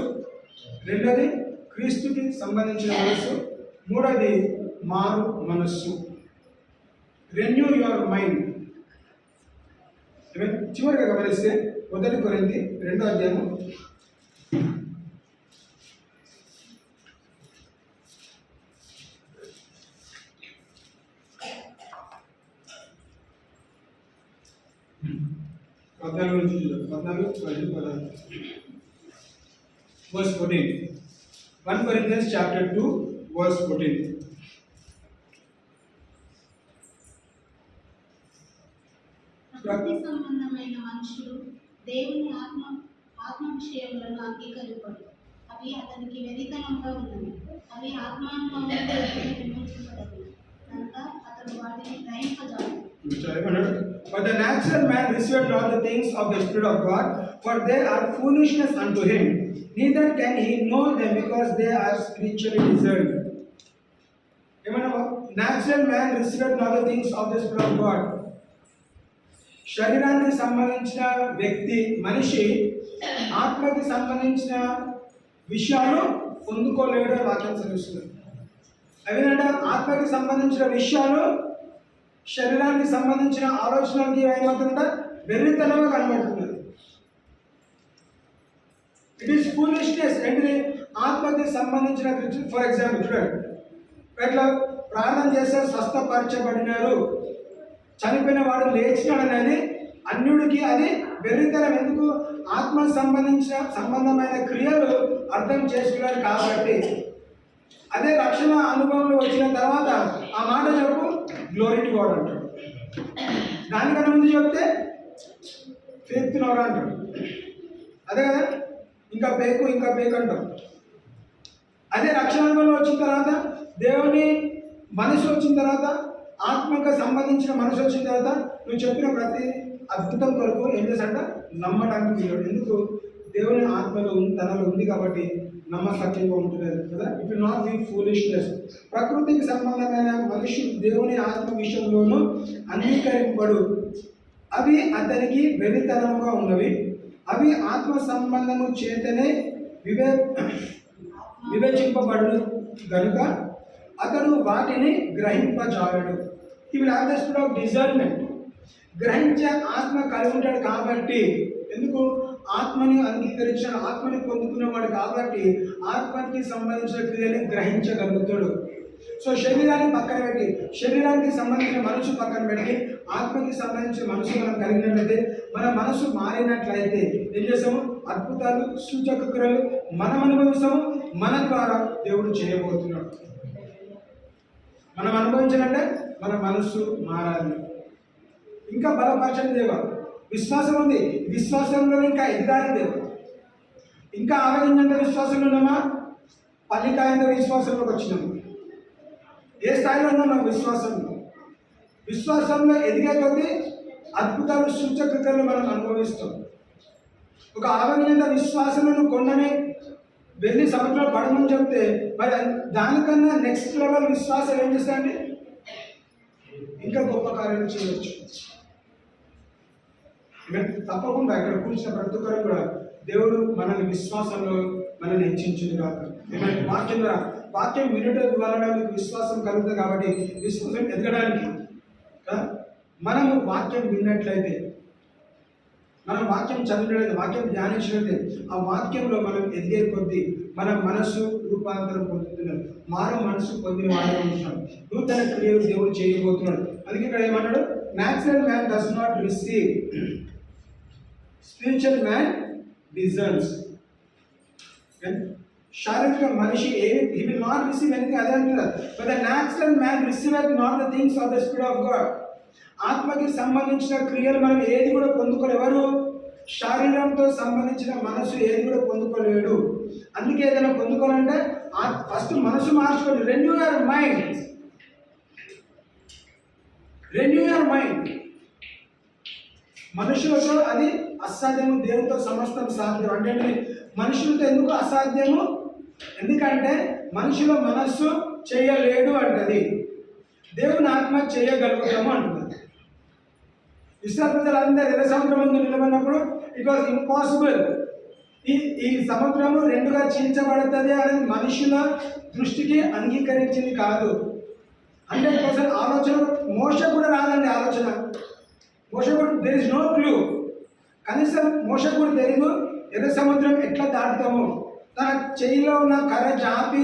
రెండోది క్రీస్తుకి సంబంధించిన మనస్సు, మూడోది మారు మనస్సు. Renew your mind. చివరిగా గమనిస్తే 1 కొరింథీ 2వ అధ్యాయం 14 నుంచి 14 verse 14. 1 Corinthians chapter 2 verse 14. ప్రకృతి సంబంధమైన మనుషులు దేవుని ఆత్మ విషయములను అంగీకరింపడు. అవి అతనికి వెరితనంగా ఉన్నవి. అవి ఆత్మానుభవంతో విమోచింపడదు కనుక అతడు వాటిని గ్రహింపజాలడు. But the natural man receiveth not the things of the Spirit of God, for they are foolishness unto him. Neither can he know them because they are spiritually discerned. Natural man receiveth not the things of the Spirit of God. శరీరానికి సంబంధించిన వ్యక్తి మనిషి ఆత్మకి సంబంధించిన విషయాలు పొందుకోలేడు వాక్యం చదివిస్తుంది. అవేనంటే ఆత్మకి సంబంధించిన విషయాలు శరీరానికి సంబంధించిన ఆలోచనలకి ఏమవుతుందంటే వెర్రితనంగా కనబడుతున్నది. It is foolishness. ఏంటిది? ఆత్మకి సంబంధించిన ఫర్ ఎగ్జాంపుల్ చూడండి, ఇట్లా ప్రార్థన చేస్తే స్వస్థపరచబడినారు, చనిపోయిన వాడు లేచినాడు అనేది అన్యుడికి అది వెర్రితనం. ఎందుకు? ఆత్మ సంబంధమైన క్రియలు అర్థం చేసుకున్నారు కాబట్టి. అదే రక్షణ అనుభవంలో వచ్చిన తర్వాత ఆ మాట చెప్పు గ్లోరీ టు గాడ్ అంటాడు. దానికన్నా ముందు చెప్తే ఫేత్ నవరా అంటాడు. అదే కదా, ఇంకా పేకు అంటాం. అదే రక్షణ అనుభవంలో వచ్చిన తర్వాత దేవుని మనసు వచ్చిన తర్వాత ఆత్మకు సంబంధించిన మనసు వచ్చిన తర్వాత నువ్వు చెప్పిన ప్రతి అద్భుతం కొరకు ఏం చేశాడ నమ్మడానికి వీలు. ఎందుకు? దేవుని ఆత్మలో తనలో ఉంది కాబట్టి నమ్మసత్యంగా ఉంటున్నారు కదా. It will not be foolishness. ప్రకృతికి సంబంధమైన మనుషులు దేవుని ఆత్మ విషయంలోనూ అంగీకరింపడు. అవి అతనికి వెరితనముగా ఉన్నవి. అవి ఆత్మ సంబంధము చేతనే వివేచింపబడు గనుక అతడు వాటిని గ్రహింపజాలడు. ఈ will have the spirit of discernment. గ్రహించే ఆత్మ కలిగి ఉంటాడు కాబట్టి. ఎందుకు? ఆత్మని అంగీకరించిన ఆత్మని పొందుకునేవాడు కాబట్టి ఆత్మకి సంబంధించిన క్రియని గ్రహించగలుగుతాడు. సో శరీరాన్ని పక్కన పెట్టి, శరీరానికి సంబంధించిన మనసు పక్కన పెట్టి ఆత్మకి సంబంధించిన మనసు మనం కలిగినట్లయితే, మన మనసు మారినట్లయితే ఏం చేస్తాము? అద్భుతాలు, సూచక క్రియలు మనం అనుభవిస్తాము. మన ద్వారా దేవుడు చేయబోతున్నాడు. మనం అనుభవించాలంటే మన మనసు మారాలి. ఇంకా బలపరచని దేవ విశ్వాసం ఉంది, విశ్వాసంలో ఇంకా ఎదగాలి దేవ. ఇంకా ఆవేదనంత విశ్వాసంలో ఉన్నామా? పల్లికాయంత విశ్వాసంలోకి వచ్చినాము. ఏ స్థాయిలో ఉన్నాం? విశ్వాసంలో ఎదిగే కొద్దీ అద్భుతాలు, సూచకతలు మనం అనుభవిస్తాం. ఒక ఆవేదనంత విశ్వాసంలో కొండని వెళ్ళి సముద్రంలో పడమని చెప్తే మరి దానికన్నా నెక్స్ట్ లెవెల్ విశ్వాసం ఏం చేస్తాయండి? ఇంకా గొప్ప కార్యాలు చేయవచ్చు. తప్పకుండా ఇక్కడ కూర్చున్న ప్రతి ఒక్కరు కూడా దేవుడు మనల్ని విశ్వాసంలో మనల్ని హెచ్చించింది కాక. వాక్యం ద్వారా, వాక్యం వినడం ద్వారా మీకు విశ్వాసం కలుగుతుంది కాబట్టి విశ్వాసం ఎదగడానికి మనము వాక్యం విన్నట్లయితే, మనం వాక్యం చదివినట్లయితే, వాక్యం ధ్యానించినట్లయితే ఆ వాక్యంలో మనం ఎదిగే కొద్దీ మన మనసు రూపాంతరం పొందుతున్నాడు. మారు మనసు పొందిన వాడే ఉంటున్నాడు. నూతన క్రియలు దేవుడు చేయబోతున్నాడు. అందుకే ఇక్కడ ఏమన్నాడు? Natural man does not receive, spiritual man discerns. శారీరక మనిషి he will not receive anything అదే అంటున్నారు. But the natural man receiveth not the things of the Spirit of God. ఆత్మకి సంబంధించిన క్రియలు మనం ఏది కూడా పొందుకోలేరు. శరీరంతో సంబంధించిన మనసు ఏది కూడా పొందుకోలేడు. అందుకే ఏదైనా పొందుకోవాలంటే ఫస్ట్ మనసు మార్చుకోండి. Renew your mind. మనుషులతో అది అసాధ్యము, దేవునితో సమస్తం సాధ్యం. అంటే మనుషులతో ఎందుకు అసాధ్యము? ఎందుకంటే మనుషుల మనస్సు చేయలేడు అంటది, దేవుని ఆత్మ చేయగలుగుతాము అంటున్నది. ఇస్రాయేలు ప్రజలందరూ ఎర్ర సముద్రం ముందు నిలబడినప్పుడు ఇట్ వాజ్ ఇంపాసిబుల్. ఈ సముద్రము రెండుగా చీల్చబడుతుంది అనేది మనుషుల దృష్టికి అంగీకరించింది కాదు. 100% ఆలోచన మోషే కూడా రాదండి. ఆలోచన మోషే కూడా దేర్ ఇస్ నో క్లూ. కనీసం మోషే కూడా తెలియదు ఎర్ర సముద్రం ఎట్లా దాటుతాము. తన చెయ్యిలో ఉన్న కర్ర చాపి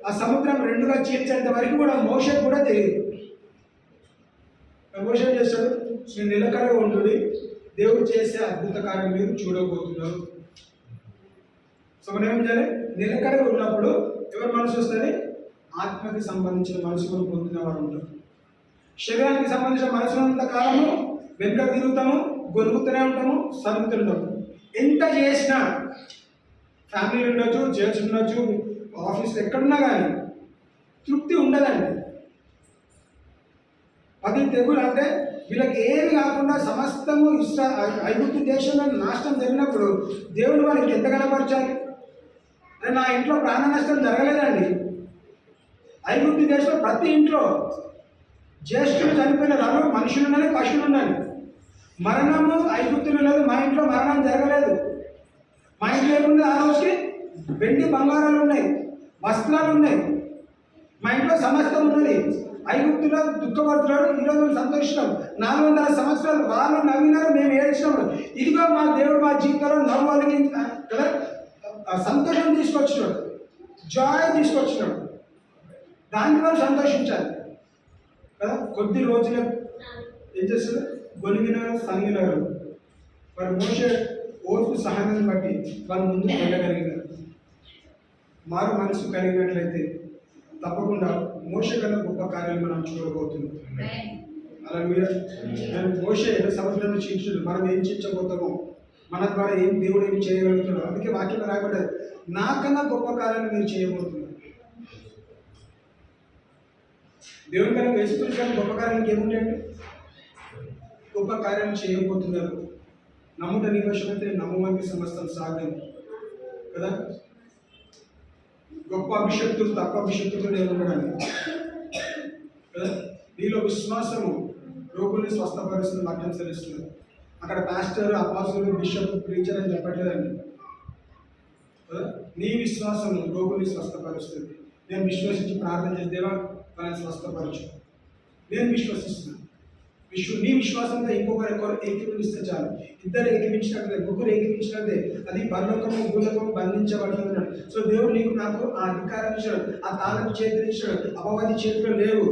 ఆ సముద్రం రెండుగా చీల్చేంత వరకు కూడా మోషే కూడా తెలియదు. మోషే చేస్తాడు, మీరు నిలకడగా ఉండుడి, దేవుడు చేసే అద్భుత కార్యం మీరు చూడబోతున్నారు. సో మనం ఏం చేయాలి? నిలకడగా ఉన్నప్పుడు ఎవరి మనసు వస్తుంది? ఆత్మకి సంబంధించిన మనసును పొందిన వారు ఉంటారు. శరీరానికి సంబంధించిన మనసునంత కాలము వెనుక తిరుగుతాము, గొరుగుతూనే ఉంటాము, సరుగుతుంటాము. ఎంత చేసినా ఫ్యామిలీలు ఉండొచ్చు, చర్చ్ ఉండొచ్చు, ఆఫీస్లో ఎక్కడున్నా కానీ తృప్తి ఉండదండి. 10 తెగులు అంటే వీళ్ళకి ఏమి కాకుండా సమస్తము ఐగుప్తు దేశంలో నాశనం జరిగినప్పుడు దేవుడు వాళ్ళకి ఎంత కనపరచాలి? నా ఇంట్లో ప్రాణ నష్టం జరగలేదండి. ఐగుప్తు దేశంలో ప్రతి ఇంట్లో జ్యేష్ఠులు చనిపోయిన రాను మనుషులు ఉండాలి, పశువులు ఉండాలి. మరణము ఐగుప్తులు లేదు, మా ఇంట్లో మరణం జరగలేదు. మా ఇంట్లో ఏముంది? ఆ రోజుకి వెండి బంగారాలు ఉన్నాయి, వస్త్రాలు ఉన్నాయి, మా ఇంట్లో సమస్తం ఉన్నది. ఐగుప్తులో దుఃఖపడుతున్నాడు, ఈరోజు మేము సంతోషిస్తాం. 400 సంవత్సరాలు వాళ్ళు నవ్వినారు, మేము ఏడ్చినాము. ఇదిగో మా దేవుడు మా జీవితంలో నవ్వు కలిగి కదా సంతోషం తీసుకొచ్చినాడు, జాయ్ తీసుకొచ్చినాడు. దానికి వాళ్ళు సంతోషించాలి కదా. కొద్ది రోజులు ఏం చేస్తారు? గొలిగినారు, సంగినారు. వారు మోషే ఓర్పు సహనాన్ని బట్టి వాళ్ళు ముందుకు వెళ్ళగలిగినారు. మారు మనసు కలిగినట్లయితే తప్పకుండా మోషే కన్నా గొప్ప కార్యాలు మనం చూడబోతున్నాం. అలా మీరు మోషే సముద్రంలో చించుడు, మనం ఏం చించబోతామో, మన ద్వారా ఏం దేవుడు ఏం చేయగలుగుతున్నాడు. అందుకే వాక్యం రాయబడ్డది, నాకన్నా గొప్ప కార్యాలు మీరు చేయబోతున్నారు. దేవుని కన్నా వేసుకుని కానీ గొప్ప కార్యానికి ఏముంటాయండి? గొప్ప కార్యాలు చేయబోతున్నారు. నమ్ముట నివశమైతే నమ్మవానికి సమస్తం సాధ్యం కదా. గొప్ప అభిషక్తులు తప్ప అభిషక్తులు నేను ఉండడానికి కదా. నీలో విశ్వాసము రోగుల్ని స్వస్థపరుస్తుంది, వాక్యం తెలుస్తుంది. అక్కడ పాస్టర్, అపాసులు, బిషప్, ప్రీచర్ అని చెప్పట్లేదండి కదా. నీ విశ్వాసము రోగుల్ని స్వస్థపరుస్తుంది. నేను విశ్వసించి ప్రార్థన చేద్దేవా వాళ్ళని స్వస్థపరచు. నేను విశ్వసిస్తున్నాను. నీ విశ్వాసంతో ఇంకొకరు ఏకీభవిస్తే చాలు. ఇద్దరు ఏకీపించినట్లే, ముగ్గురు ఏకీపించినట్లే అది పరలోకము భూలోకము బంధించబడుతుంది. సో దేవుడు నీకు నాకు ఆ అధికారం ఇచ్చాడు, ఆ తాళపు చేతులు ఇచ్చాడు. అపవాది చేతులు లేవు.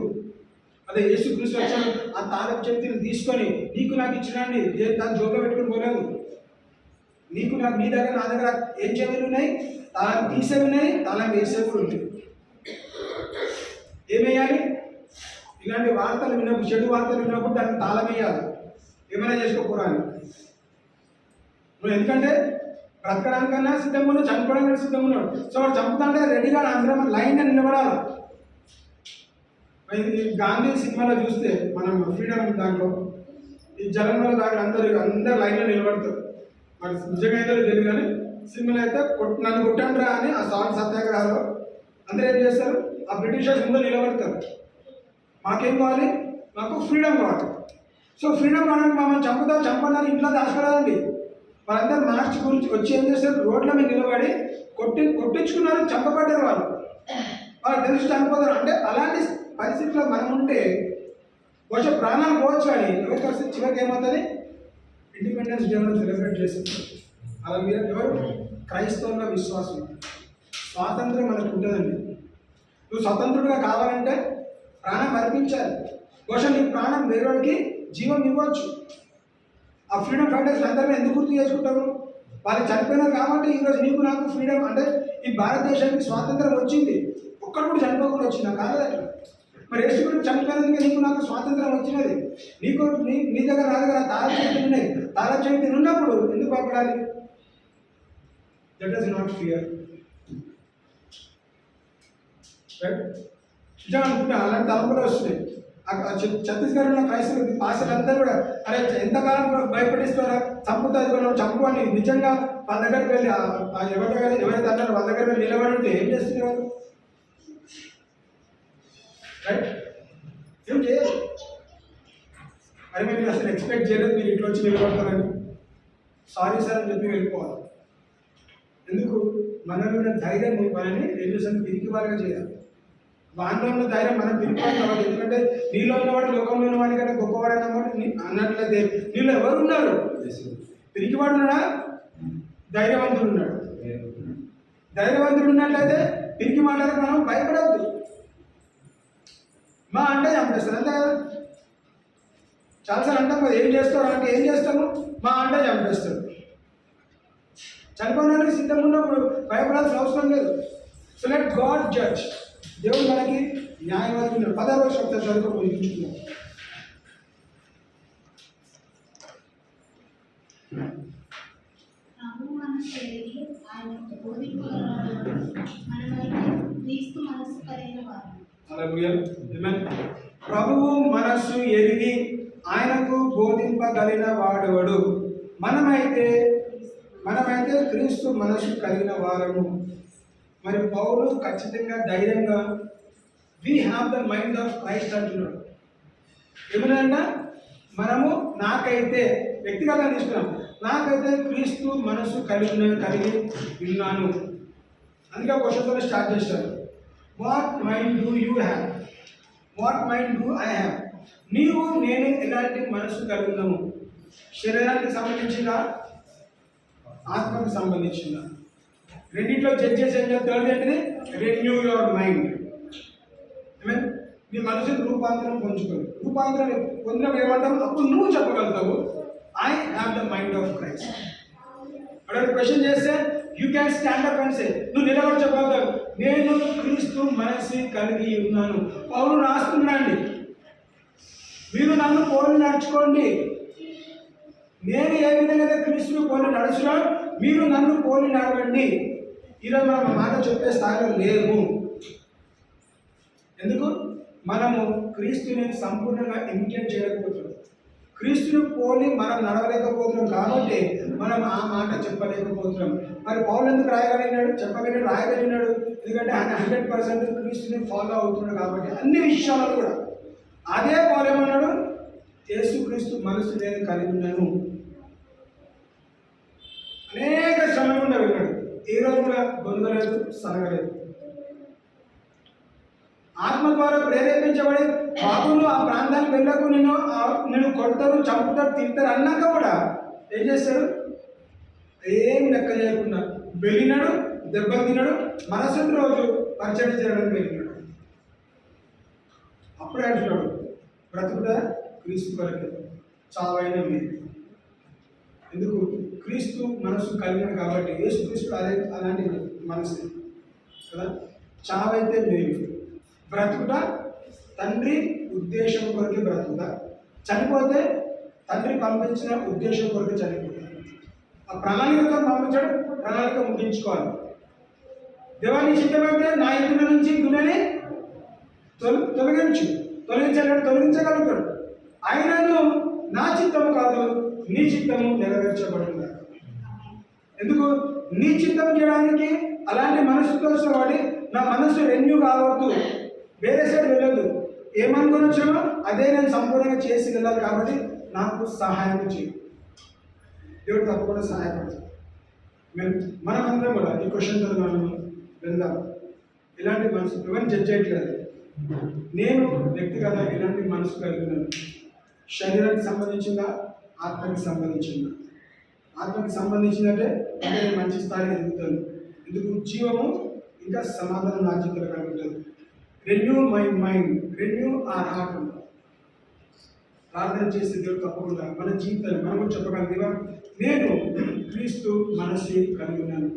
అదే యేసుక్రీస్తు వచ్చాడు, ఆ తాళపు చేతులు తీసుకొని నీకు నాకు ఇచ్చినండి. దాన్ని జోబులో పెట్టుకుని పోలేదు. నీకు నాకు నీ దగ్గర నా దగ్గర ఏం చేతులు ఉన్నాయి? తాళం తీసేవి ఉన్నాయి, తాళం వేసేవి కూడా ఉన్నాయి. ఏమేయాలి? ఇలాంటి వార్తలు విన్నప్పుడు, చెడు వార్తలు విన్నప్పుడు దాన్ని తాళం వేయాలి. ఏమైనా చేసుకోకూడదు. నువ్వు ఎందుకంటే బ్రతకడానికన్నా సిద్ధంగా ఉన్నావు, చనిపోవడానికి సిద్ధంగా ఉన్నాడు. సో వాడు చంపుతుంటే రెడీగా అందరం లైన్గా నిలబడాలి. గాంధీ సినిమాలో చూస్తే మనం ఫ్రీడమ్ దాంట్లో ఈ జనంలో దాంట్లో అందరు లైన్లో నిలబడతారు. వాడు నిజంగా అయితే తెలియదు కానీ సినిమాలో అయితే నన్ను కొట్టండి రా అని ఆ సాల్ట్ సత్యాగ్రహాలు అందరూ ఏం చేస్తారు? ఆ బ్రిటిషర్స్ ముందు నిలబడతారు. మాకేం కావాలి? మాకు ఫ్రీడమ్ కావాలి. సో ఫ్రీడమ్ కావడానికి మమ్మల్ని చంపడానికి ఇంట్లో దాచుకోలేదండి. వాళ్ళందరూ మార్చి గురించి వచ్చి ఏం చేస్తారు? రోడ్ల మీద నిలబడి కొట్టించుకున్నారు, చంపబడ్డారు. వాళ్ళకి తెలిసి చనిపోతారు. అంటే అలాంటి పరిస్థితిలో మనం ఉంటే కొంచెం ప్రాణాలు పోవచ్చు. అని ఎవరి పరిస్థితి చివరికి ఏమవుతుంది? ఇండిపెండెన్స్ డే సెలబ్రేట్ చేస్తారు. అలా మీరు ఎవరు? క్రైస్తవుల విశ్వాసం. స్వాతంత్రం మనకు ఉంటుందండి. నువ్వు స్వతంత్రుడిగా కావాలంటే ప్రాణం అర్పించాలి. బహుశా నీ ప్రాణం వేరేవాడికి జీవం ఇవ్వచ్చు. ఆ ఫ్రీడమ్ ఫైటర్స్ అందరినీ ఎందుకు గుర్తు చేసుకుంటారు? వాళ్ళు చనిపోయినారు కాబట్టి ఈరోజు నీకు నాకు ఫ్రీడమ్ అంటే ఈ భారతదేశానికి స్వాతంత్రం వచ్చింది. ఒక్కడు కూడా చనిపోకుండా వచ్చిందా? కాదు అట్లా. మరి యేసు గురించి చనిపోయినందుకే నీకు నాకు స్వాతంత్రం వచ్చినది. నీకు నీ దగ్గర నా దగ్గర తాళ చేతులు ఉన్నాయి. తాళ చేతులు ఉన్నప్పుడు ఎందుకు భయపడాలి? That is not fear. నిజంగా అనుకుంటా అలాంటి తలంపులు వస్తున్నాయి. ఛత్తీస్గఢ్లో క్రైస్తవులు పాస్టర్లందరూ కూడా అరే ఎంతకాలం భయపడిస్తారా, చంపుతుంది మనం చంపు అని నిజంగా వాళ్ళ దగ్గరికి వెళ్ళి ఎవరైతే అన్నారో వాళ్ళ దగ్గర వెళ్ళి నిలబడి ఉంటే ఏం చేస్తున్నారు? రైట్, ఏం చేయరు. మరి మీరు అసలు ఎక్స్పెక్ట్ చేయలేదు మీరు ఇట్లా వచ్చి నిలబడతారని. సారీ సార్ అని చెప్పి వెళ్ళిపోవాలి. ఎందుకు? మనలో ఉన్న ధైర్యం మనని రెండు సార్లు తిరిగి వారిగా చేయాలి. వారిలో ఉన్న ధైర్యం మనం తిరిగిపోవాలి కాబట్టి. ఎందుకంటే నీలో ఉన్నవాడు లోకంలో ఉన్నవాడి కంటే గొప్పవాడు అన్నమాట అన్నట్లయితే నీళ్ళు ఎవరు ఉన్నారు? తిరిగివాడు ఉన్నాడా? ధైర్యవంతుడు ఉన్నాడు. ధైర్యవంతుడు ఉన్నట్లయితే తిరిగి మాట్లాడితే మనం భయపడవద్దు. మా అంటే చంపేస్తారు, అంతే కదా. చాలాసార్లు అంటాం కదా, ఏం చేస్తారు అంటే ఏం చేస్తాము, మా అంటే చంపేస్తారు. చనిపోవడానికి సిద్ధంగా ఉన్నప్పుడు భయపడాల్సిన అవసరం లేదు. So let God judge. దేవుడు మనకి న్యాయవాది ఉన్నాడు. 16వ శబ్దం చదువుకొని ముగించుకున్నాం. ప్రభు మనసు ఎరిగి ఆయన బోధింపగలవాడు. మనమైతే క్రీస్తు మనసు కలిగిన వారు. హల్లెలూయా, ఆమేన్. ప్రభువు మనస్సు ఎరిగి ఆయనకు బోధింపగలిగిన వాడెవడు? మనమైతే క్రీస్తు మనస్సు కలిగిన వారము. మరి పౌలు ఖచ్చితంగా ధైర్యంగా we have the mind of Christ అంటున్నాడు. ఏమన్నా మనము నాకైతే వ్యక్తిగతంగా తీసుకున్నాం, నాకైతే క్రీస్తు మనస్సు కలిగి ఉన్నాను. అందుకే క్వశ్చన్తో స్టార్ట్ చేశారు. What mind do you have? What mind do I have? నీవు నేను ఎలాంటి మనస్సు కలిగి ఉన్నాము? శరీరానికి సంబంధించిన, ఆత్మకు సంబంధించిన రెండింటిలో జడ్జ్ చేసి ఏం చెప్తాడు ఏంటిది? Renew your mind. మీన్ నీ మనసుని రూపాంతరం పొందుకోరు. రూపాంతరం పొందినప్పుడు ఏమంటావు? అప్పుడు నువ్వు చెప్పగలుగుతావు I have the mind of Christ. అక్కడ క్వశ్చన్ చేస్తే you can stand up and say, నువ్వు నిలబడి చెప్పగలుగుతావు నేను క్రీస్తు మనసు కలిగి ఉన్నాను. పౌలు రాస్తున్నాండి, మీరు నన్ను పోలి నడుచుకోండి. నేను ఏ విధంగా క్రీస్తుని పోలి నడుచున్నా మీరు నన్ను పోలి నడవండి. ఈరోజు మనం ఆ మాట చెప్పే స్థాయిలో లేము. ఎందుకు? మనము క్రీస్తుని సంపూర్ణంగా ఇమిటేట్ చేయలేకపోతున్నాం. క్రీస్తుని పోలి మనం నడవలేకపోతున్నాం కాబట్టి మనం ఆ మాట చెప్పలేకపోతున్నాం. మరి పౌలు ఎందుకు రాయగలిగినాడు? రాయగలిగినాడు ఎందుకంటే ఆయన 100% క్రీస్తుని ఫాలో అవుతున్నాడు కాబట్టి. అన్ని విషయాలు కూడా అదే పౌలు ఏమన్నాడు? యేసుక్రీస్తు మనసు నేను కలిగి ఉన్నాను. అనేక శ్రమ గుండా వెళ్ళాడు. ఏ రోజు కూడా గొంగలేదు, సనగలేదు. ఆత్మ ద్వారా ప్రేరేపించబడి బాబును ఆ ప్రాంతానికి వెళ్ళకు, నేను కొడతారు, చంపుతారు, తింటారు అన్నాక కూడా ఏం చేస్తాడు? ఏం లెక్క చేయకుండా వెళ్ళినాడు, దెబ్బలు తిన్నాడు. మరుసటి రోజు పరిచయం చేయడానికి వెళ్ళినాడు. అప్పుడే అంటున్నాడు, బ్రతుకుట క్రీస్తు కొరకే, చావైన మీరు. ఎందుకు? క్రీస్తు మనసు కలిగిన కాబట్టి. యేసు క్రీస్తు అలాంటి మనసు కదా. చావైతే మీరు, బ్రతుకుట తండ్రి ఉద్దేశం కొరకు బ్రతుకుట, చనిపోతే తండ్రి పంపించిన ఉద్దేశం కొరకు చనిపోతాడు. ఆ ప్రణాళికతో పంపించాడు, ప్రణాళిక ముగించుకోవాలి. దేవాన్ని చిత్తమైతే నా ఇంటి నుంచి గుణని తొలగించగలుగుతాడు. ఆయనను నా చిత్తము కాదు నీ చిత్తము నెరవేర్చబడుతుంది. ఎందుకు? నీ చిత్తం చేయడానికి అలాంటి మనసుతో వాడి నా మనసు రెన్యూ కావద్దు, వేరే సైడ్ వెళ్ళదు. ఏమనుకుని వచ్చామో అదే నేను సంపూర్ణంగా చేసి వెళ్ళాలి కాబట్టి నాకు సహాయం చేయి. దేవుడు తప్పకుండా సహాయపడతాడు. మనమందరం కూడా ఈ క్వశ్చన్తో మనం వెళ్దాం. ఇలాంటి మనసు ఎవరిని జడ్జ్ చేయట్లేదు. నేను వ్యక్తిగత ఇలాంటి మనసు కలిగినాను. శరీరానికి సంబంధించిందా, ఆత్మకి సంబంధించిందా? ఆత్మకి సంబంధించిందంటే నేను మంచి స్థాయిలో ఎదుగుతాను. ఎందుకు? జీవము ఇంకా సమాధానం నా జీవితంలో కలుగుతుంది. Renew my mind, renew our heart. ప్రార్థన చేసే దేవుడు తప్పకుండా మన జీవితాన్ని మనం కూడా చెప్పగలిగిగా నేను క్రీస్తు మనసు కలిగి ఉన్నాను.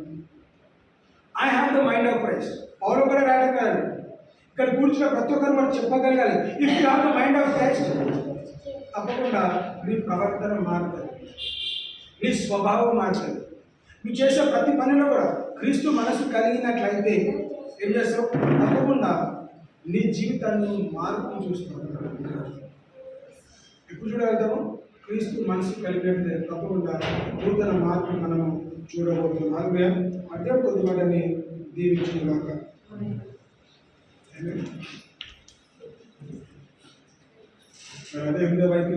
I have the mind of Christ. పౌలు కూడా రాయడం కాదండి, ఇక్కడ కూర్చున్న ప్రతి ఒక్కరు మనం చెప్పగలగాలి. If you have the mind of Christ, తప్పకుండా నీ ప్రవర్తన మారుతుంది, నీ స్వభావం మారుతుంది. నువ్వు చేసే ప్రతి పనిలో కూడా క్రీస్తు మనసు కలిగినట్లయితే ఏం చేస్తావు? తప్పకుండా నీ జీవితాన్ని మార్పు చూస్తావు. ఎప్పుడు చూడగలుగుతాము? క్రీస్తు మనసు కలిగినట్లయితే తప్పకుండా నూతన మార్పు మనము చూడబోతున్నాం. అలాగే అదే కొద్ది మాటని దీవించుగాక. అదే వైపు